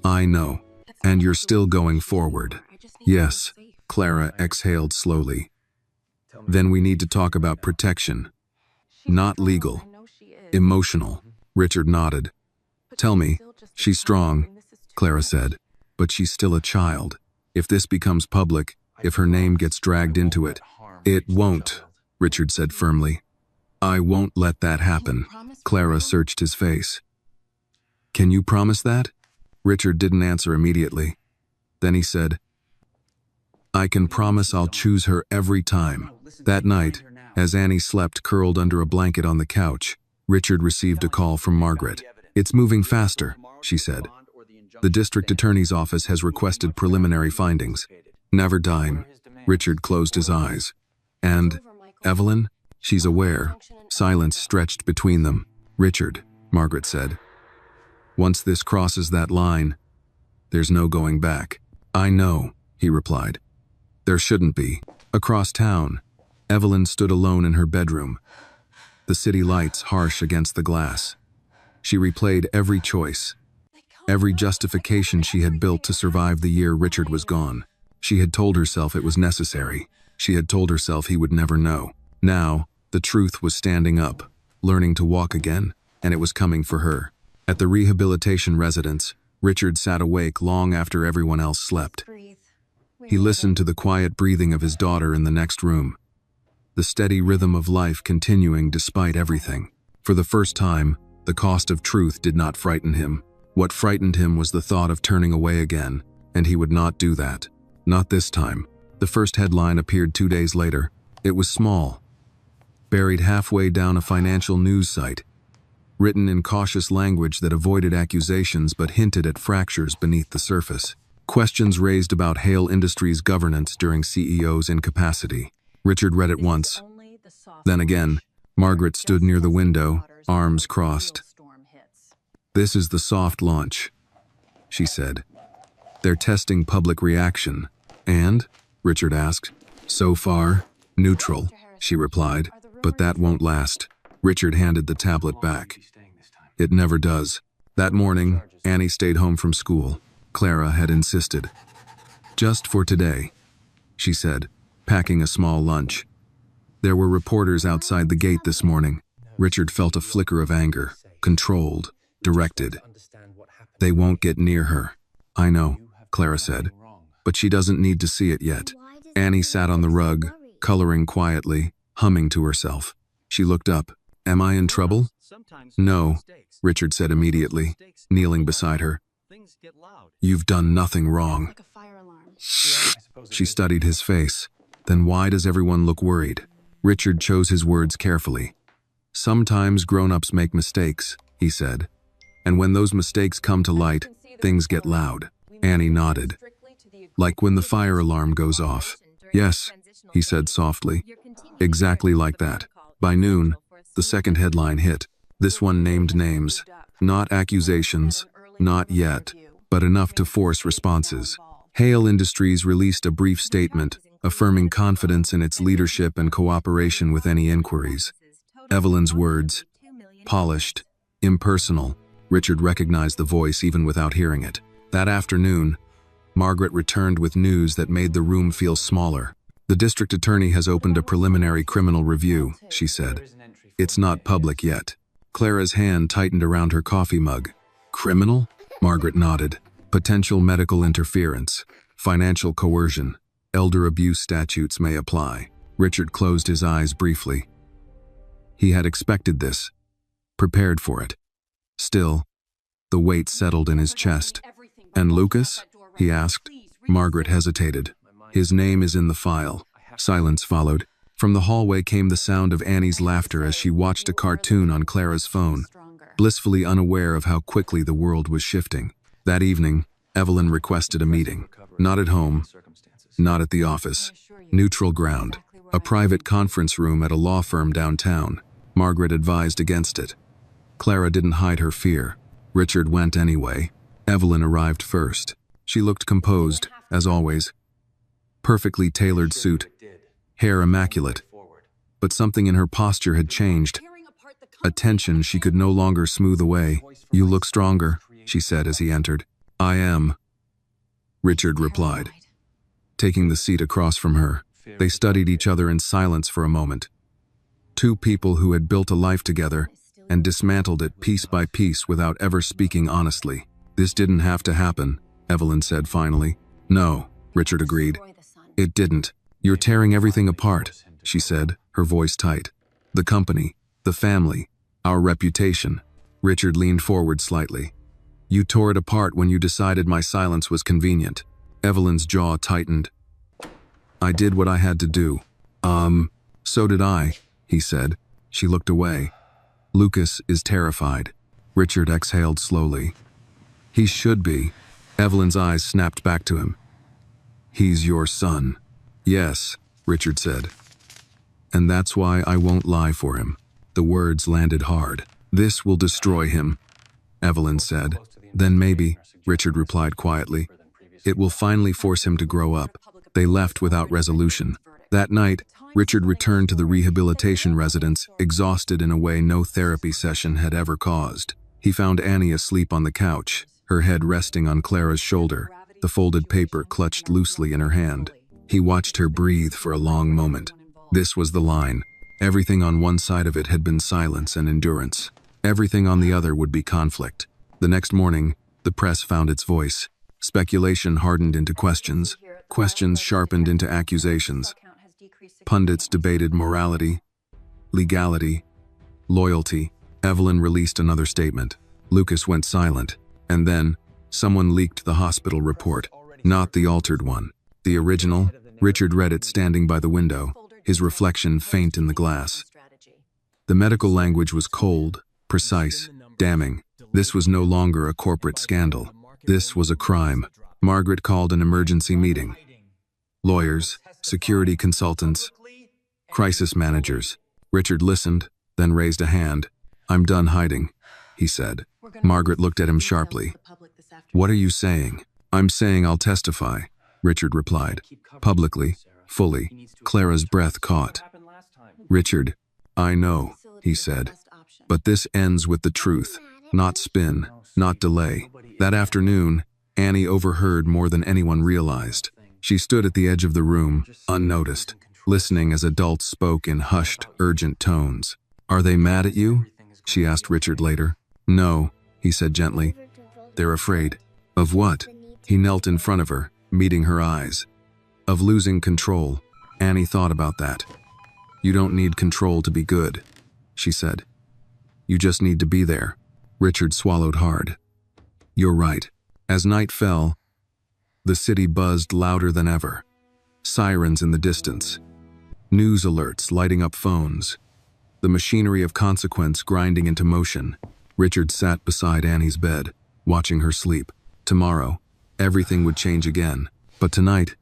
"I know. And you're still going forward." "Yes," Clara exhaled slowly. "Then we need to talk about protection. Not legal. Emotional." Richard nodded. "Tell me." "She's strong," Clara said, "but she's still a child. If this becomes public, if her name gets dragged into it—" "It won't," Richard said firmly. "I won't let that happen." Clara searched his face. "Can you promise that?" Richard didn't answer immediately. Then he said, "I can promise I'll choose her every time." That night, as Annie slept curled under a blanket on the couch, Richard received a call from Margaret. "It's moving faster," she said. "The district attorney's office has requested preliminary findings." "Never dime." Richard closed his eyes. "And Evelyn?" "She's aware." Silence stretched between them. "Richard," Margaret said, "once this crosses that line, there's no going back." "I know," he replied. "There shouldn't be." Across town, Evelyn stood alone in her bedroom, the city lights harsh against the glass. She replayed every choice, every justification she had built to survive the year Richard was gone. She had told herself it was necessary. She had told herself he would never know. Now, the truth was standing up, learning to walk again, and it was coming for her. At the rehabilitation residence, Richard sat awake long after everyone else slept. He listened to the quiet breathing of his daughter in the next room, the steady rhythm of life continuing despite everything. For the first time, the cost of truth did not frighten him. What frightened him was the thought of turning away again, and he would not do that. Not this time. The first headline appeared 2 days later. It was small, buried halfway down a financial news site, written in cautious language that avoided accusations but hinted at fractures beneath the surface. Questions raised about Hale Industries' governance during CEO's incapacity. Richard read it once. Then again, Margaret stood near the window, arms crossed. "This is the soft launch," she said. "They're testing public reaction." "And?" Richard asked. "So far, neutral," she replied. "But that won't last." Richard handed the tablet back. "It never does." That morning, Annie stayed home from school. Clara had insisted. "Just for today," she said, packing a small lunch. There were reporters outside the gate this morning. Richard felt a flicker of anger, controlled, directed. They won't get near her. I know, Clara said, but she doesn't need to see it yet. Annie sat on the rug, coloring quietly, humming to herself. She looked up. Am I in trouble? No, Richard said immediately, kneeling beside her. You've done nothing wrong. Like a fire alarm. She studied his face. Then why does everyone look worried? Richard chose his words carefully. Sometimes grown-ups make mistakes, he said. And when those mistakes come to light, things get loud. Annie nodded. Like when the fire alarm goes off. Yes, he said softly. Exactly like that. By noon, the second headline hit. This one named names. Not accusations, not yet, but enough to force responses. Hale Industries released a brief statement, affirming confidence in its leadership and cooperation with any inquiries. Evelyn's words, polished, impersonal. Richard recognized the voice even without hearing it. That afternoon, Margaret returned with news that made the room feel smaller. The district attorney has opened a preliminary criminal review, she said. It's not public yet. Clara's hand tightened around her coffee mug. Criminal? Margaret nodded. Potential medical interference, financial coercion, elder abuse statutes may apply. Richard closed his eyes briefly. He had expected this, prepared for it. Still, the weight settled in his chest. And Lucas? He asked. Margaret hesitated. His name is in the file. Silence followed. From the hallway came the sound of Annie's laughter as she watched a cartoon on Clara's phone, blissfully unaware of how quickly the world was shifting. That evening, Evelyn requested a meeting. Not at home, not at the office. Neutral ground. A private conference room at a law firm downtown. Margaret advised against it. Clara didn't hide her fear. Richard went anyway. Evelyn arrived first. She looked composed, as always. Perfectly tailored suit, hair immaculate. But something in her posture had changed. A tension she could no longer smooth away. You look stronger, she said as he entered. I am, Richard replied, taking the seat across from her. They studied each other in silence for a moment. Two people who had built a life together and dismantled it piece by piece without ever speaking honestly. This didn't have to happen, Evelyn said finally. No, Richard agreed. It didn't. You're tearing everything apart, she said, her voice tight. The company, the family, our reputation. Richard leaned forward slightly. You tore it apart when you decided my silence was convenient. Evelyn's jaw tightened. I did what I had to do. So did I, he said. She looked away. Lucas is terrified. Richard exhaled slowly. He should be. Evelyn's eyes snapped back to him. He's your son. Yes, Richard said. And that's why I won't lie for him. The words landed hard. This will destroy him, Evelyn said. Then maybe, Richard replied quietly. It will finally force him to grow up. They left without resolution. That night, Richard returned to the rehabilitation residence, exhausted in a way no therapy session had ever caused. He found Annie asleep on the couch, her head resting on Clara's shoulder, the folded paper clutched loosely in her hand. He watched her breathe for a long moment. This was the line. Everything on one side of it had been silence and endurance. Everything on the other would be conflict. The next morning, the press found its voice. Speculation hardened into questions. Questions sharpened into accusations. Pundits debated morality, legality, loyalty. Evelyn released another statement. Lucas went silent. And then, someone leaked the hospital report. Not the altered one. The original. Richard read it standing by the window, his reflection faint in the glass. The medical language was cold, precise, damning. This was no longer a corporate scandal. This was a crime. Margaret called an emergency meeting. Lawyers, security consultants, crisis managers. Richard listened, then raised a hand. I'm done hiding, he said. Margaret looked at him sharply. What are you saying? I'm saying I'll testify, Richard replied. Publicly, fully. Clara's breath caught. Richard, I know, he said. But this ends with the truth. Not spin, not delay. That afternoon, Annie overheard more than anyone realized. She stood at the edge of the room, unnoticed, listening as adults spoke in hushed, urgent tones. Are they mad at you? She asked Richard later. No, he said gently. They're afraid. Of what? He knelt in front of her, meeting her eyes. Of losing control. Annie thought about that. You don't need control to be good, she said. You just need to be there. Richard swallowed hard. You're right. As night fell, the city buzzed louder than ever. Sirens in the distance. News alerts lighting up phones. The machinery of consequence grinding into motion. Richard sat beside Annie's bed, watching her sleep. Tomorrow, everything would change again. But tonight,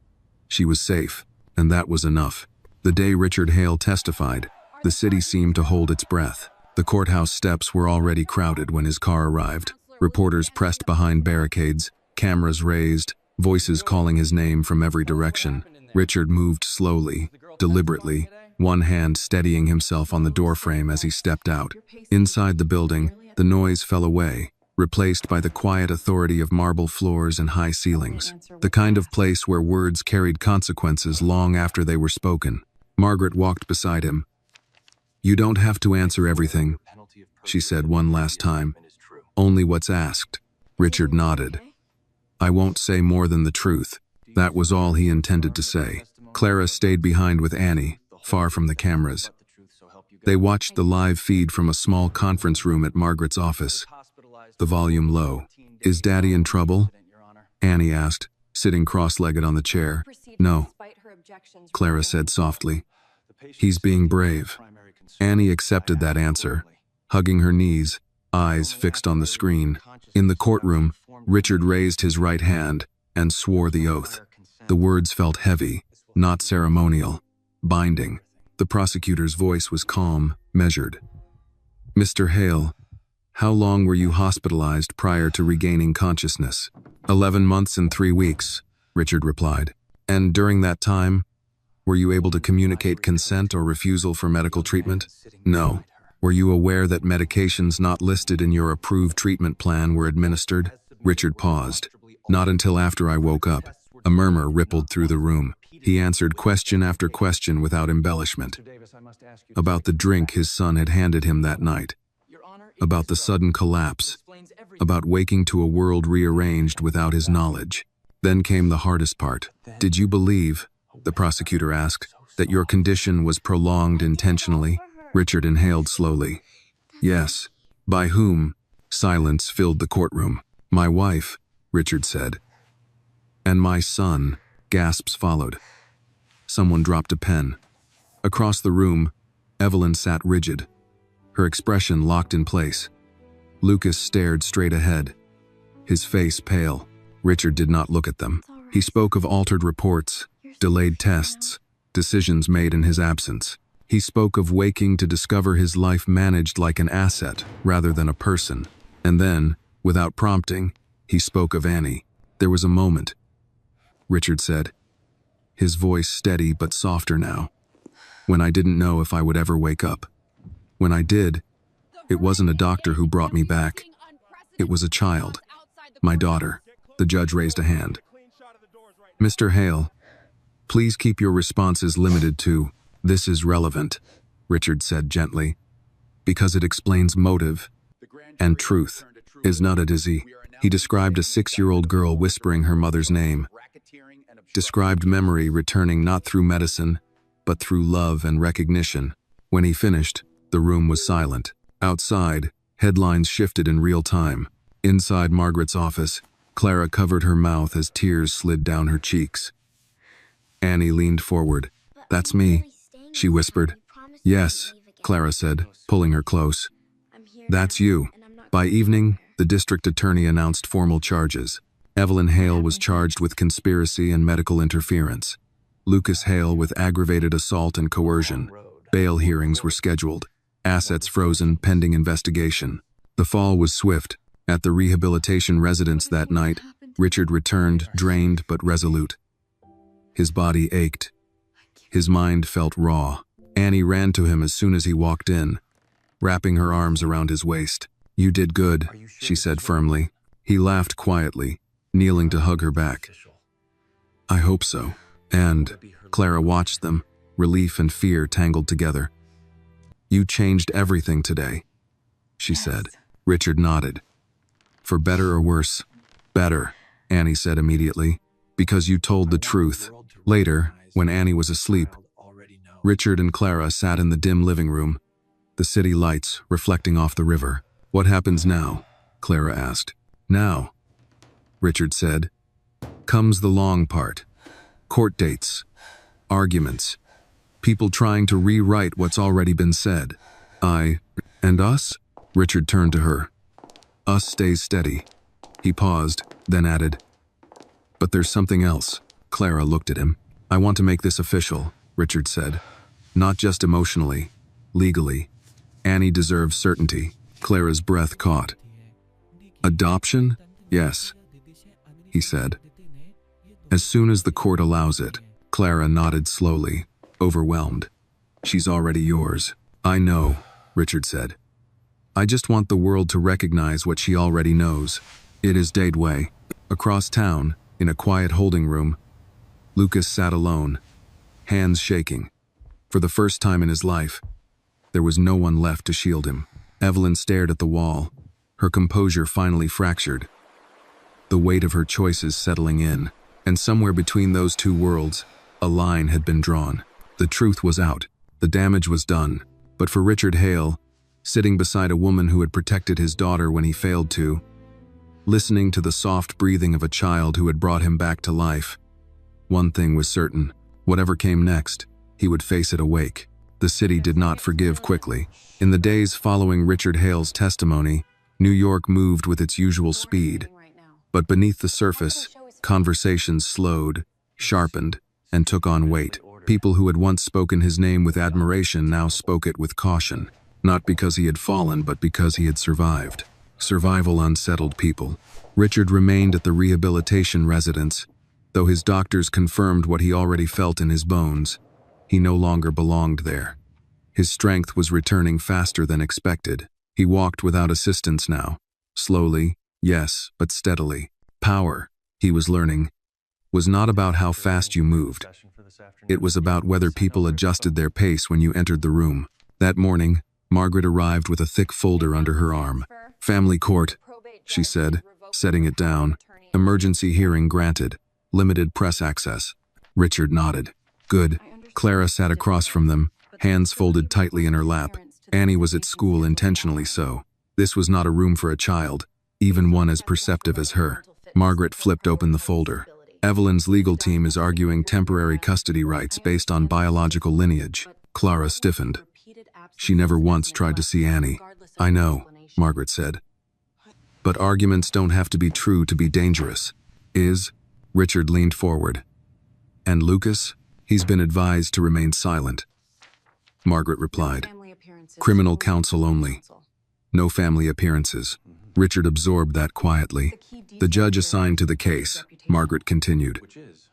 she was safe, and that was enough. The day Richard Hale testified, the city seemed to hold its breath. The courthouse steps were already crowded when his car arrived. Reporters pressed behind barricades, cameras raised, voices calling his name from every direction. Richard moved slowly, deliberately, one hand steadying himself on the doorframe as he stepped out. Inside the building, the noise fell away, replaced by the quiet authority of marble floors and high ceilings. The kind of place where words carried consequences long after they were spoken. Margaret walked beside him. You don't have to answer everything, she said one last time. Only what's asked. Richard nodded. I won't say more than the truth. That was all he intended to say. Clara stayed behind with Annie, far from the cameras. They watched the live feed from a small conference room at Margaret's office, the volume low. Is Daddy in trouble? Annie asked, sitting cross-legged on the chair. No, Clara said softly. He's being brave. Annie accepted that answer, hugging her knees, eyes fixed on the screen. In the courtroom, Richard raised his right hand and swore the oath. The words felt heavy, not ceremonial, binding. The prosecutor's voice was calm, measured. Mr. Hale, how long were you hospitalized prior to regaining consciousness? 11 months and 3 weeks, Richard replied. And during that time, were you able to communicate consent or refusal for medical treatment? No. Were you aware that medications not listed in your approved treatment plan were administered? Richard paused. Not until after I woke up. A murmur rippled through the room. He answered question after question without embellishment. About the drink his son had handed him that night. About the sudden collapse. About waking to a world rearranged without his knowledge. Then came the hardest part. Did you believe, the prosecutor asked, that your condition was prolonged intentionally? Richard inhaled slowly. Yes. By whom? Silence filled the courtroom. My wife, Richard said. And my son, gasps followed. Someone dropped a pen. Across the room, Evelyn sat rigid, her expression locked in place. Lucas stared straight ahead, his face pale. Richard did not look at them. He spoke of altered reports, delayed tests, decisions made in his absence. He spoke of waking to discover his life managed like an asset rather than a person. And then, without prompting, he spoke of Annie. There was a moment, Richard said, his voice steady but softer now, when I didn't know if I would ever wake up. When I did, it wasn't a doctor who brought me back. It was a child, my daughter. The judge raised a hand. Mr. Hale, please keep your responses limited to, this is relevant, Richard said gently, because it explains motive and truth. Is not a disease. He described a 6-year-old girl whispering her mother's name, described memory returning not through medicine, but through love and recognition. When he finished, the room was silent. Outside, headlines shifted in real time. Inside Margaret's office, Clara covered her mouth as tears slid down her cheeks. Annie leaned forward. That's me, she whispered. Yes, Clara said, pulling her close. That's you. By evening, the district attorney announced formal charges. Evelyn Hale was charged with conspiracy and medical interference. Lucas Hale with aggravated assault and coercion. Bail hearings were scheduled. Assets frozen pending investigation. The fall was swift. At the rehabilitation residence that night, Richard returned, drained but resolute. His body ached. His mind felt raw. Annie ran to him as soon as he walked in, wrapping her arms around his waist. You did good, she said firmly. He laughed quietly, kneeling to hug her back. I hope so. And Clara watched them, relief and fear tangled together. You changed everything today, she said. Richard nodded. For better or worse? Better, Annie said immediately. Because you told the truth. Later, when Annie was asleep, Richard and Clara sat in the dim living room, the city lights reflecting off the river. What happens now? Clara asked. Now, Richard said, comes the long part. Court dates, arguments, people trying to rewrite what's already been said. And us? Richard turned to her. Us stays steady. He paused, then added, but there's something else. Clara looked at him. I want to make this official, Richard said. Not just emotionally, legally. Annie deserves certainty. Clara's breath caught. Adoption? Yes, he said. As soon as the court allows it. Clara nodded slowly, overwhelmed. She's already yours. I know, Richard said. I just want the world to recognize what she already knows. It is Dateway. Across town, in a quiet holding room, Lucas sat alone, hands shaking. For the first time in his life, there was no one left to shield him. Evelyn stared at the wall, her composure finally fractured. The weight of her choices settling in, and somewhere between those two worlds, a line had been drawn. The truth was out, the damage was done. But for Richard Hale, sitting beside a woman who had protected his daughter when he failed to, listening to the soft breathing of a child who had brought him back to life, one thing was certain. Whatever came next, he would face it awake. The city did not forgive quickly. In the days following Richard Hale's testimony, New York moved with its usual speed. But beneath the surface, conversations slowed, sharpened, and took on weight. People who had once spoken his name with admiration now spoke it with caution. Not because he had fallen, but because he had survived. Survival unsettled people. Richard remained at the rehabilitation residence. Though his doctors confirmed what he already felt in his bones, he no longer belonged there. His strength was returning faster than expected. He walked without assistance now. Slowly, yes, but steadily. Power, he was learning, was not about how fast you moved. It was about whether people adjusted their pace when you entered the room. That morning, Margaret arrived with a thick folder under her arm. Family court, she said, setting it down. Emergency hearing granted. Limited press access. Richard nodded. Good. Clara sat across from them, hands folded tightly in her lap. Annie was at school intentionally so. This was not a room for a child, even one as perceptive as her. Margaret flipped open the folder. Evelyn's legal team is arguing temporary custody rights based on biological lineage. Clara stiffened. She never once tried to see Annie. I know, Margaret said. But arguments don't have to be true to be dangerous. Richard leaned forward. And Lucas? He's been advised to remain silent. Margaret replied. Criminal counsel only. No family appearances. Richard absorbed that quietly. The judge assigned to the case, Margaret continued,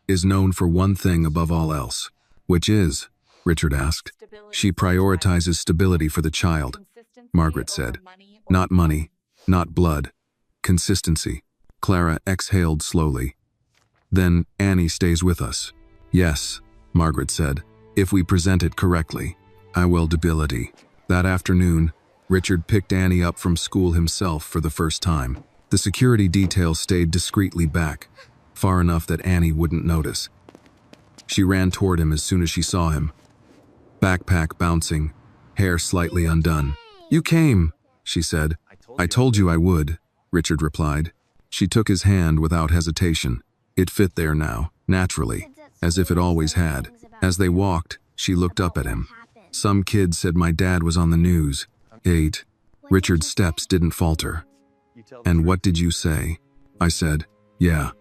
is known for one thing above all else. Which is? Richard asked. She prioritizes stability for the child, Margaret said. Not money, not blood. Consistency. Clara exhaled slowly. Then Annie stays with us. Yes, Margaret said, if we present it correctly. I will debility. That afternoon, Richard picked Annie up from school himself for the first time. The security detail stayed discreetly back, far enough that Annie wouldn't notice. She ran toward him as soon as she saw him. Backpack bouncing, hair slightly undone. You came, she said. I told you I would, Richard replied. She took his hand without hesitation. It fit there now, naturally, as if it always had. As they walked, she looked up at him. Some kid said my dad was on the news. 8. Richard's steps didn't falter. And what did you say? I said, yeah.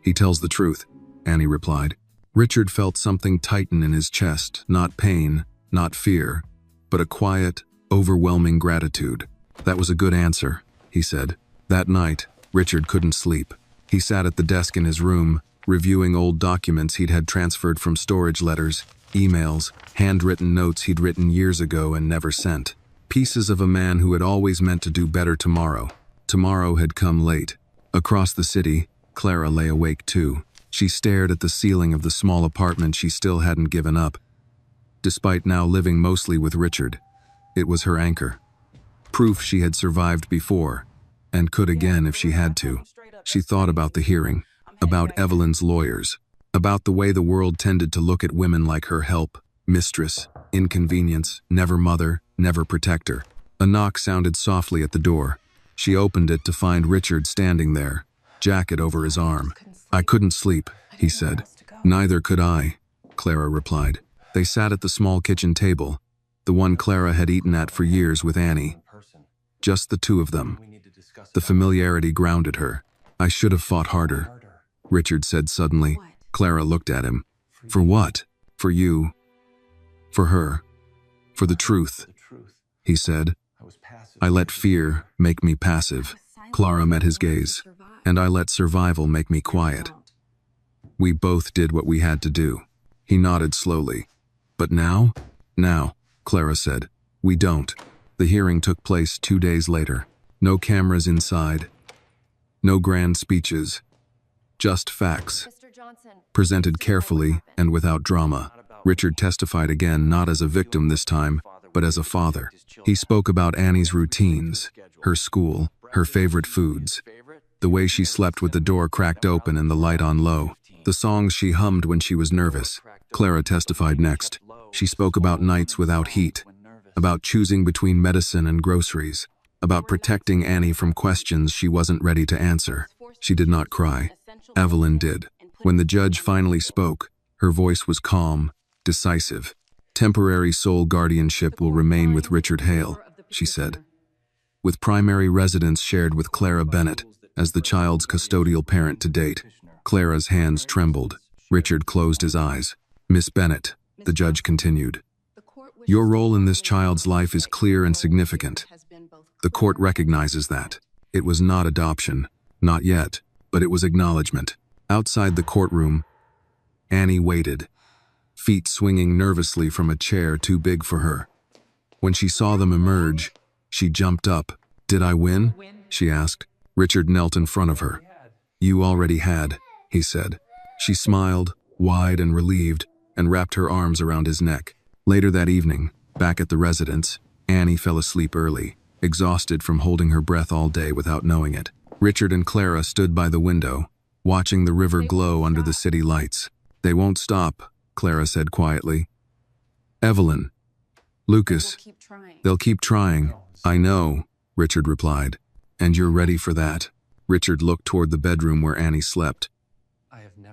He tells the truth, Annie replied. Richard felt something tighten in his chest, not pain, not fear, but a quiet, overwhelming gratitude. That was a good answer, he said. That night, Richard couldn't sleep. He sat at the desk in his room, reviewing old documents he'd had transferred from storage letters, emails, handwritten notes he'd written years ago and never sent. Pieces of a man who had always meant to do better tomorrow. Tomorrow had come late. Across the city, Clara lay awake too. She stared at the ceiling of the small apartment she still hadn't given up. Despite now living mostly with Richard, it was her anchor. Proof she had survived before. and could again if she had to. She thought about the hearing, about Evelyn's lawyers, about the way the world tended to look at women like her help, mistress, inconvenience, never mother, never protector. A knock sounded softly at the door. She opened it to find Richard standing there, jacket over his arm. "I couldn't sleep," he said. "Neither could I," Clara replied. They sat at the small kitchen table, the one Clara had eaten at for years with Annie. Just the two of them. The familiarity grounded her. "I should have fought harder," Richard said suddenly. Clara looked at him. "For what? For you? For her? For the truth?" He said. "I let fear make me passive." Clara met his gaze. "And I let survival make me quiet. We both did what we had to do." He nodded slowly. "But now?" "Now," Clara said. "We don't." The hearing took place 2 days later. No cameras inside. No grand speeches. Just facts. Presented carefully and without drama. Richard testified again, not as a victim this time, but as a father. He spoke about Annie's routines, her school, her favorite foods, the way she slept with the door cracked open and the light on low, the songs she hummed when she was nervous. Clara testified next. She spoke about nights without heat, about choosing between medicine and groceries, about protecting Annie from questions she wasn't ready to answer. She did not cry. Evelyn did. When the judge finally spoke, her voice was calm, decisive. "Temporary sole guardianship will remain with Richard Hale," she said. "With primary residence shared with Clara Bennett as the child's custodial parent to date." Clara's hands trembled. Richard closed his eyes. "Miss Bennett," the judge continued, "your role in this child's life is clear and significant. The court recognizes that. It was not adoption, not yet, but it was acknowledgement." Outside the courtroom, Annie waited, feet swinging nervously from a chair too big for her. When she saw them emerge, she jumped up. "Did I win?" she asked. Richard knelt in front of her. "You already had," he said. She smiled, wide and relieved, and wrapped her arms around his neck. Later that evening, back at the residence, Annie fell asleep early, exhausted from holding her breath all day without knowing it. Richard and Clara stood by the window, watching the river glow under the city lights. "They won't stop," Clara said quietly. "Evelyn, Lucas, they'll keep trying." "I know," Richard replied. "And you're ready for that?" Richard looked toward the bedroom where Annie slept.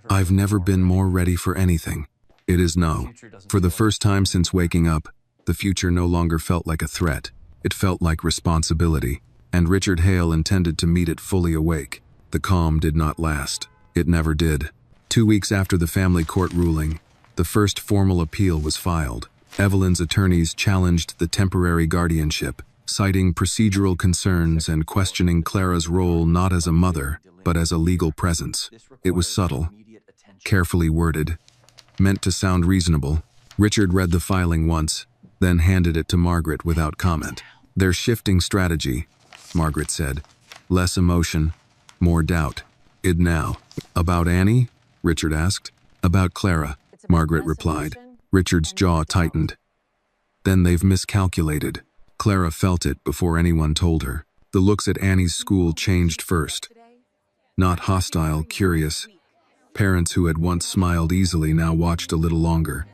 "I've never been more ready for anything." It is no. For the first time since waking up, the future no longer felt like a threat. It felt like responsibility, and Richard Hale intended to meet it fully awake. The calm did not last. It never did. 2 weeks after the family court ruling, the first formal appeal was filed. Evelyn's attorneys challenged the temporary guardianship, citing procedural concerns and questioning Clara's role not as a mother, but as a legal presence. It was subtle, carefully worded, meant to sound reasonable. Richard read the filing once, then handed it to Margaret without comment. "They're shifting strategy," Margaret said. "Less emotion, more doubt." "Id now." "About Annie?" Richard asked. "About Clara," Margaret replied. Richard's jaw tightened. "Then they've miscalculated." Clara felt it before anyone told her. The looks at Annie's school changed first. Not hostile, curious. Parents who had once smiled easily now watched a little longer,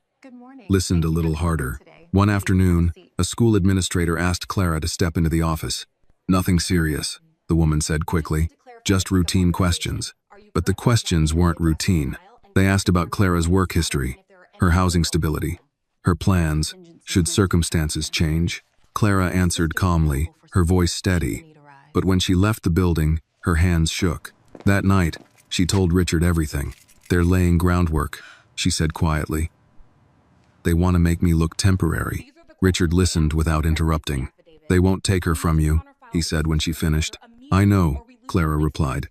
listened a little harder. One afternoon, a school administrator asked Clara to step into the office. "Nothing serious," the woman said quickly. "Just routine questions." But the questions weren't routine. They asked about Clara's work history, her housing stability, her plans, should circumstances change. Clara answered calmly, her voice steady. But when she left the building, her hands shook. That night, she told Richard everything. "They're laying groundwork," she said quietly. "They want to make me look temporary." Richard listened without interrupting. "They won't take her from you," he said when she finished. "I know," Clara replied.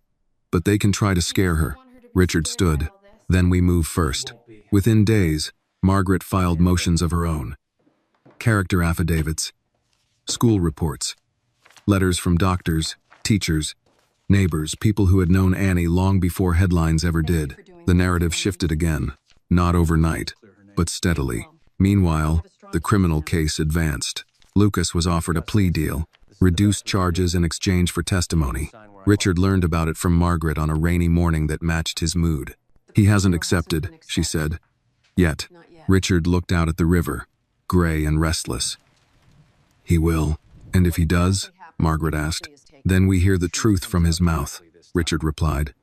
"But they can try to scare her." Richard stood. "Then we move first." Within days, Margaret filed motions of her own. Character affidavits, school reports, letters from doctors, teachers, neighbors, people who had known Annie long before headlines ever did. The narrative shifted again, not overnight, but steadily. Meanwhile, the criminal case advanced. Lucas was offered a plea deal. reduced charges in exchange for testimony. Richard learned about it from Margaret on a rainy morning that matched his mood. He hasn't accepted, she said. Yet. Richard looked out at the river, gray and restless. He will. And if he does? Margaret asked. Then we hear the truth from his mouth, Richard replied.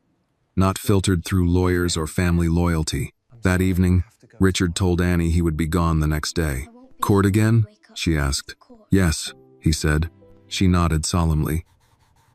Not filtered through lawyers or family loyalty. That evening, Richard told Annie he would be gone the next day. Court again? She asked. Yes, he said. She nodded solemnly.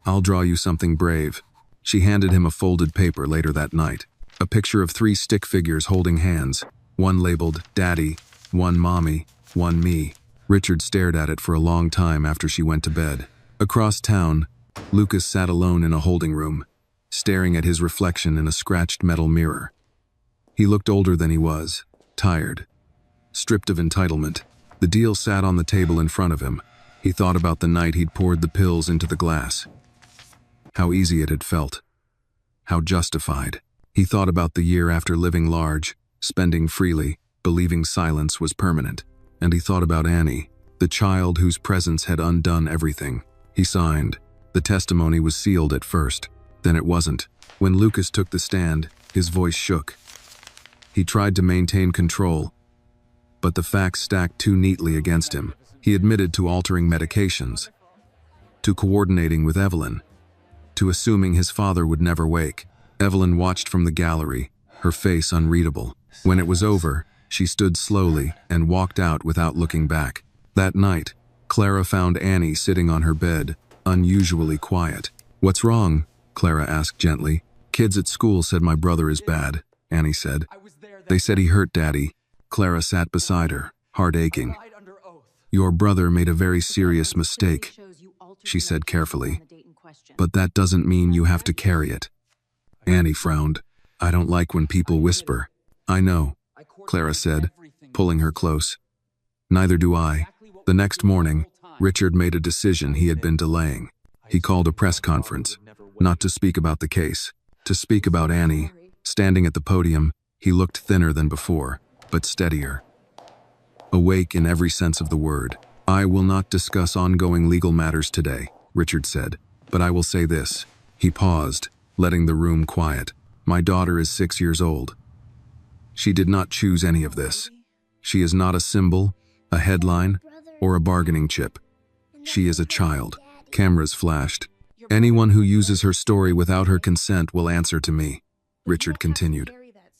I'll draw you something brave. She handed him a folded paper later that night. A picture of 3 stick figures holding hands. One labeled Daddy, one Mommy, one me. Richard stared at it for a long time after she went to bed. Across town, Lucas sat alone in a holding room, staring at his reflection in a scratched metal mirror. He looked older than he was, tired, stripped of entitlement. The deal sat on the table in front of him. He thought about the night he'd poured the pills into the glass. How easy it had felt. How justified. He thought about the year after living large, spending freely, believing silence was permanent. And he thought about Annie, the child whose presence had undone everything. He signed. The testimony was sealed at first. Then it wasn't. When Lucas took the stand, his voice shook. He tried to maintain control, but the facts stacked too neatly against him. He admitted to altering medications, to coordinating with Evelyn, to assuming his father would never wake. Evelyn watched from the gallery, her face unreadable. When it was over, she stood slowly and walked out without looking back. That night, Clara found Annie sitting on her bed, unusually quiet. What's wrong? Clara asked gently. Kids at school said my brother is bad, Annie said. They said he hurt Daddy. Clara sat beside her, heart aching. Your brother made a very serious mistake, she said carefully. But that doesn't mean you have to carry it. Annie frowned. I don't like when people whisper. I know, Clara said, pulling her close. Neither do I. The next morning, Richard made a decision he had been delaying. He called a press conference, not to speak about the case, to speak about Annie. Standing at the podium, he looked thinner than before, but steadier. Awake in every sense of the word. I will not discuss ongoing legal matters today, Richard said, but I will say this. He paused, letting the room quiet. My daughter is 6 years old. She did not choose any of this. She is not a symbol, a headline, or a bargaining chip. She is a child. Cameras flashed. Anyone who uses her story without her consent will answer to me, Richard continued.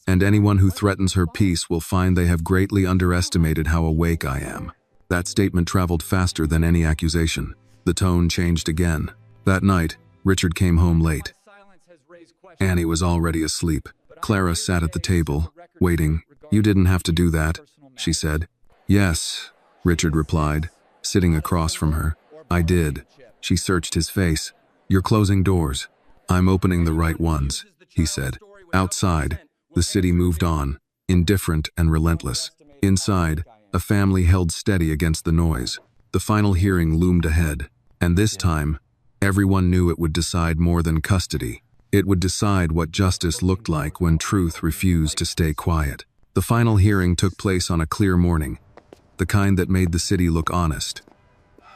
And anyone who threatens her peace will find they have greatly underestimated how awake I am. That statement traveled faster than any accusation. The tone changed again. That night, Richard came home late. Annie was already asleep. Clara sat at the table, waiting. You didn't have to do that, she said. Yes, Richard replied, sitting across from her. I did. She searched his face. You're closing doors. I'm opening the right ones, he said. Outside, the city moved on, indifferent and relentless. Inside, a family held steady against the noise. The final hearing loomed ahead, and this time, everyone knew it would decide more than custody. It would decide what justice looked like when truth refused to stay quiet. The final hearing took place on a clear morning, the kind that made the city look honest,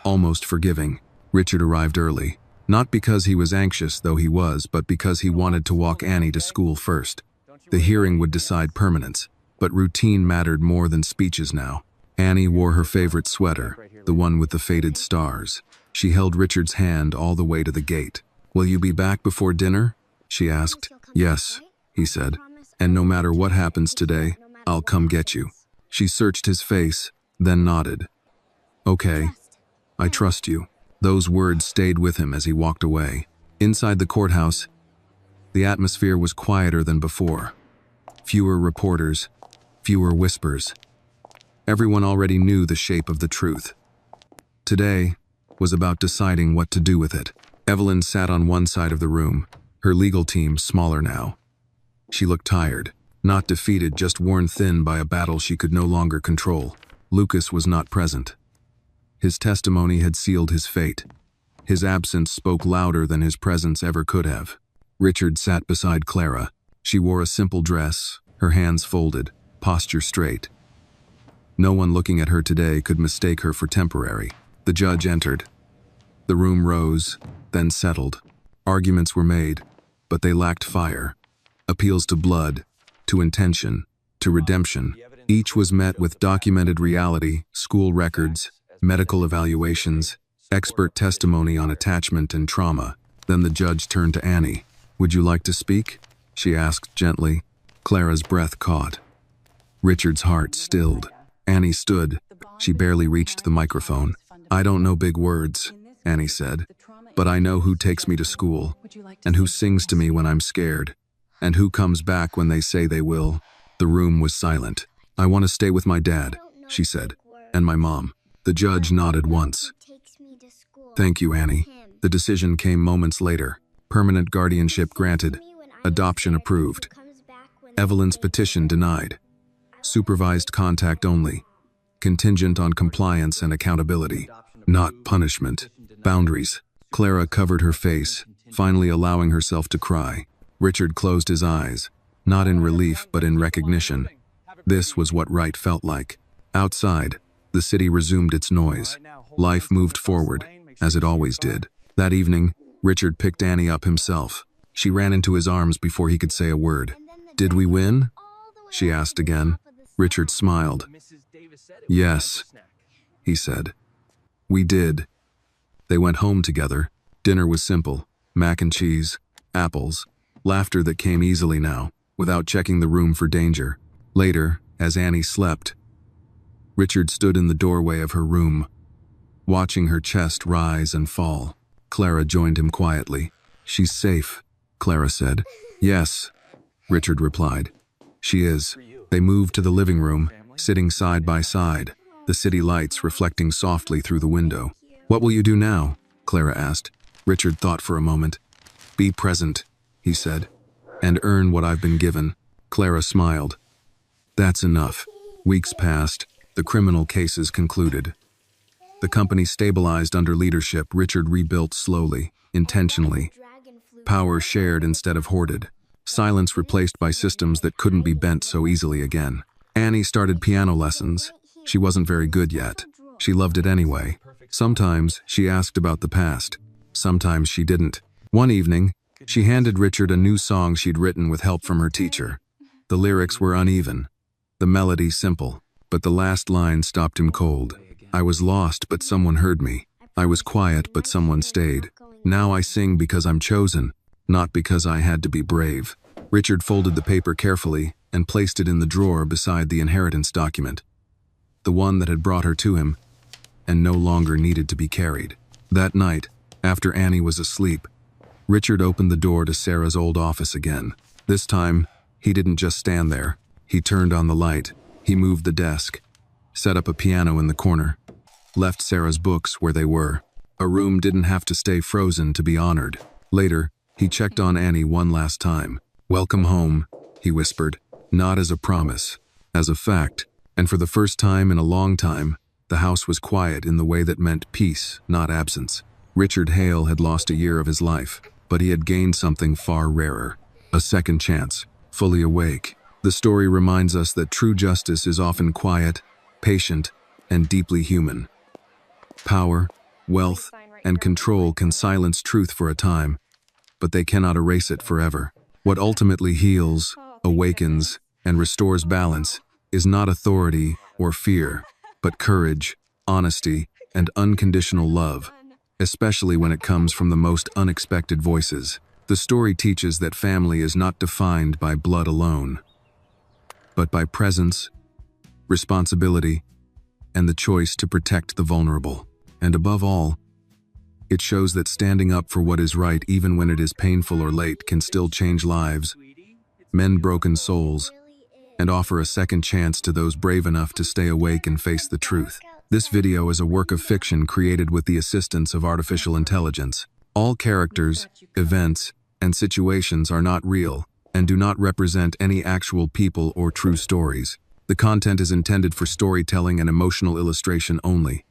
almost forgiving. Richard arrived early, not because he was anxious, though he was, but because he wanted to walk Annie to school first. The hearing would decide permanence, but routine mattered more than speeches now. Annie wore her favorite sweater, the one with the faded stars. She held Richard's hand all the way to the gate. Will you be back before dinner? She asked. Yes, he said. And no matter what happens today, I'll come get you. She searched his face, then nodded. Okay, I trust you. Those words stayed with him as he walked away. Inside the courthouse, the atmosphere was quieter than before. Fewer reporters, fewer whispers. Everyone already knew the shape of the truth. Today was about deciding what to do with it. Evelyn sat on one side of the room, her legal team smaller now. She looked tired, not defeated, just worn thin by a battle she could no longer control. Lucas was not present. His testimony had sealed his fate. His absence spoke louder than his presence ever could have. Richard sat beside Clara. She wore a simple dress, her hands folded, posture straight. No one looking at her today could mistake her for temporary. The judge entered. The room rose, then settled. Arguments were made, but they lacked fire. Appeals to blood, to intention, to redemption. Each was met with documented reality, school records, medical evaluations, expert testimony on attachment and trauma. Then the judge turned to Annie. "Would you like to speak?" she asked gently. Clara's breath caught. Richard's heart stilled. Annie stood. She barely reached the microphone. "I don't know big words," Annie said, "but I know who takes me to school, and who sings to me when I'm scared, and who comes back when they say they will." The room was silent. "I want to stay with my dad," she said, "and my mom." The judge nodded once. "Thank you, Annie." The decision came moments later. Permanent guardianship granted. Adoption approved. Evelyn's petition denied. Supervised contact only. Contingent on compliance and accountability. Not punishment. Boundaries. Clara covered her face, finally allowing herself to cry. Richard closed his eyes, not in relief but in recognition. This was what right felt like. Outside, the city resumed its noise. Life moved forward, as it always did. That evening, Richard picked Annie up himself. She ran into his arms before he could say a word. "Did we win?" she asked again. Richard smiled. "Yes," he said. "We did." They went home together. Dinner was simple. Mac and cheese, apples, laughter that came easily now, without checking the room for danger. Later, as Annie slept, Richard stood in the doorway of her room, watching her chest rise and fall. Clara joined him quietly. "She's safe," Clara said. "Yes," Richard replied. "She is." They moved to the living room, sitting side by side, the city lights reflecting softly through the window. "What will you do now?" Clara asked. Richard thought for a moment. "Be present," he said, "and earn what I've been given." Clara smiled. "That's enough." Weeks passed. The criminal cases concluded. The company stabilized under leadership. Richard rebuilt slowly, intentionally. Power shared instead of hoarded. Silence replaced by systems that couldn't be bent so easily again. Annie started piano lessons. She wasn't very good yet. She loved it anyway. Sometimes she asked about the past. Sometimes she didn't. One evening, she handed Richard a new song she'd written with help from her teacher. The lyrics were uneven, the melody simple, but the last line stopped him cold. "I was lost, but someone heard me. I was quiet, but someone stayed. Now I sing because I'm chosen, not because I had to be brave." Richard folded the paper carefully and placed it in the drawer beside the inheritance document, the one that had brought her to him and no longer needed to be carried. That night, after Annie was asleep, Richard opened the door to Sarah's old office again. This time, he didn't just stand there. He turned on the light. He moved the desk, set up a piano in the corner, left Sarah's books where they were. A room didn't have to stay frozen to be honored. Later, he checked on Annie one last time. "Welcome home," he whispered, not as a promise, as a fact. And for the first time in a long time, the house was quiet in the way that meant peace, not absence. Richard Hale had lost a year of his life, but he had gained something far rarer. A second chance, fully awake. The story reminds us that true justice is often quiet, patient, and deeply human. Power, wealth, and control can silence truth for a time, but they cannot erase it forever. What ultimately heals, awakens, and restores balance is not authority or fear, but courage, honesty, and unconditional love, especially when it comes from the most unexpected voices. The story teaches that family is not defined by blood alone, but by presence, responsibility, and the choice to protect the vulnerable. And above all, it shows that standing up for what is right, even when it is painful or late, can still change lives, mend broken souls, and offer a second chance to those brave enough to stay awake and face the truth. This video is a work of fiction created with the assistance of artificial intelligence. All characters, events, and situations are not real and do not represent any actual people or true stories. The content is intended for storytelling and emotional illustration only.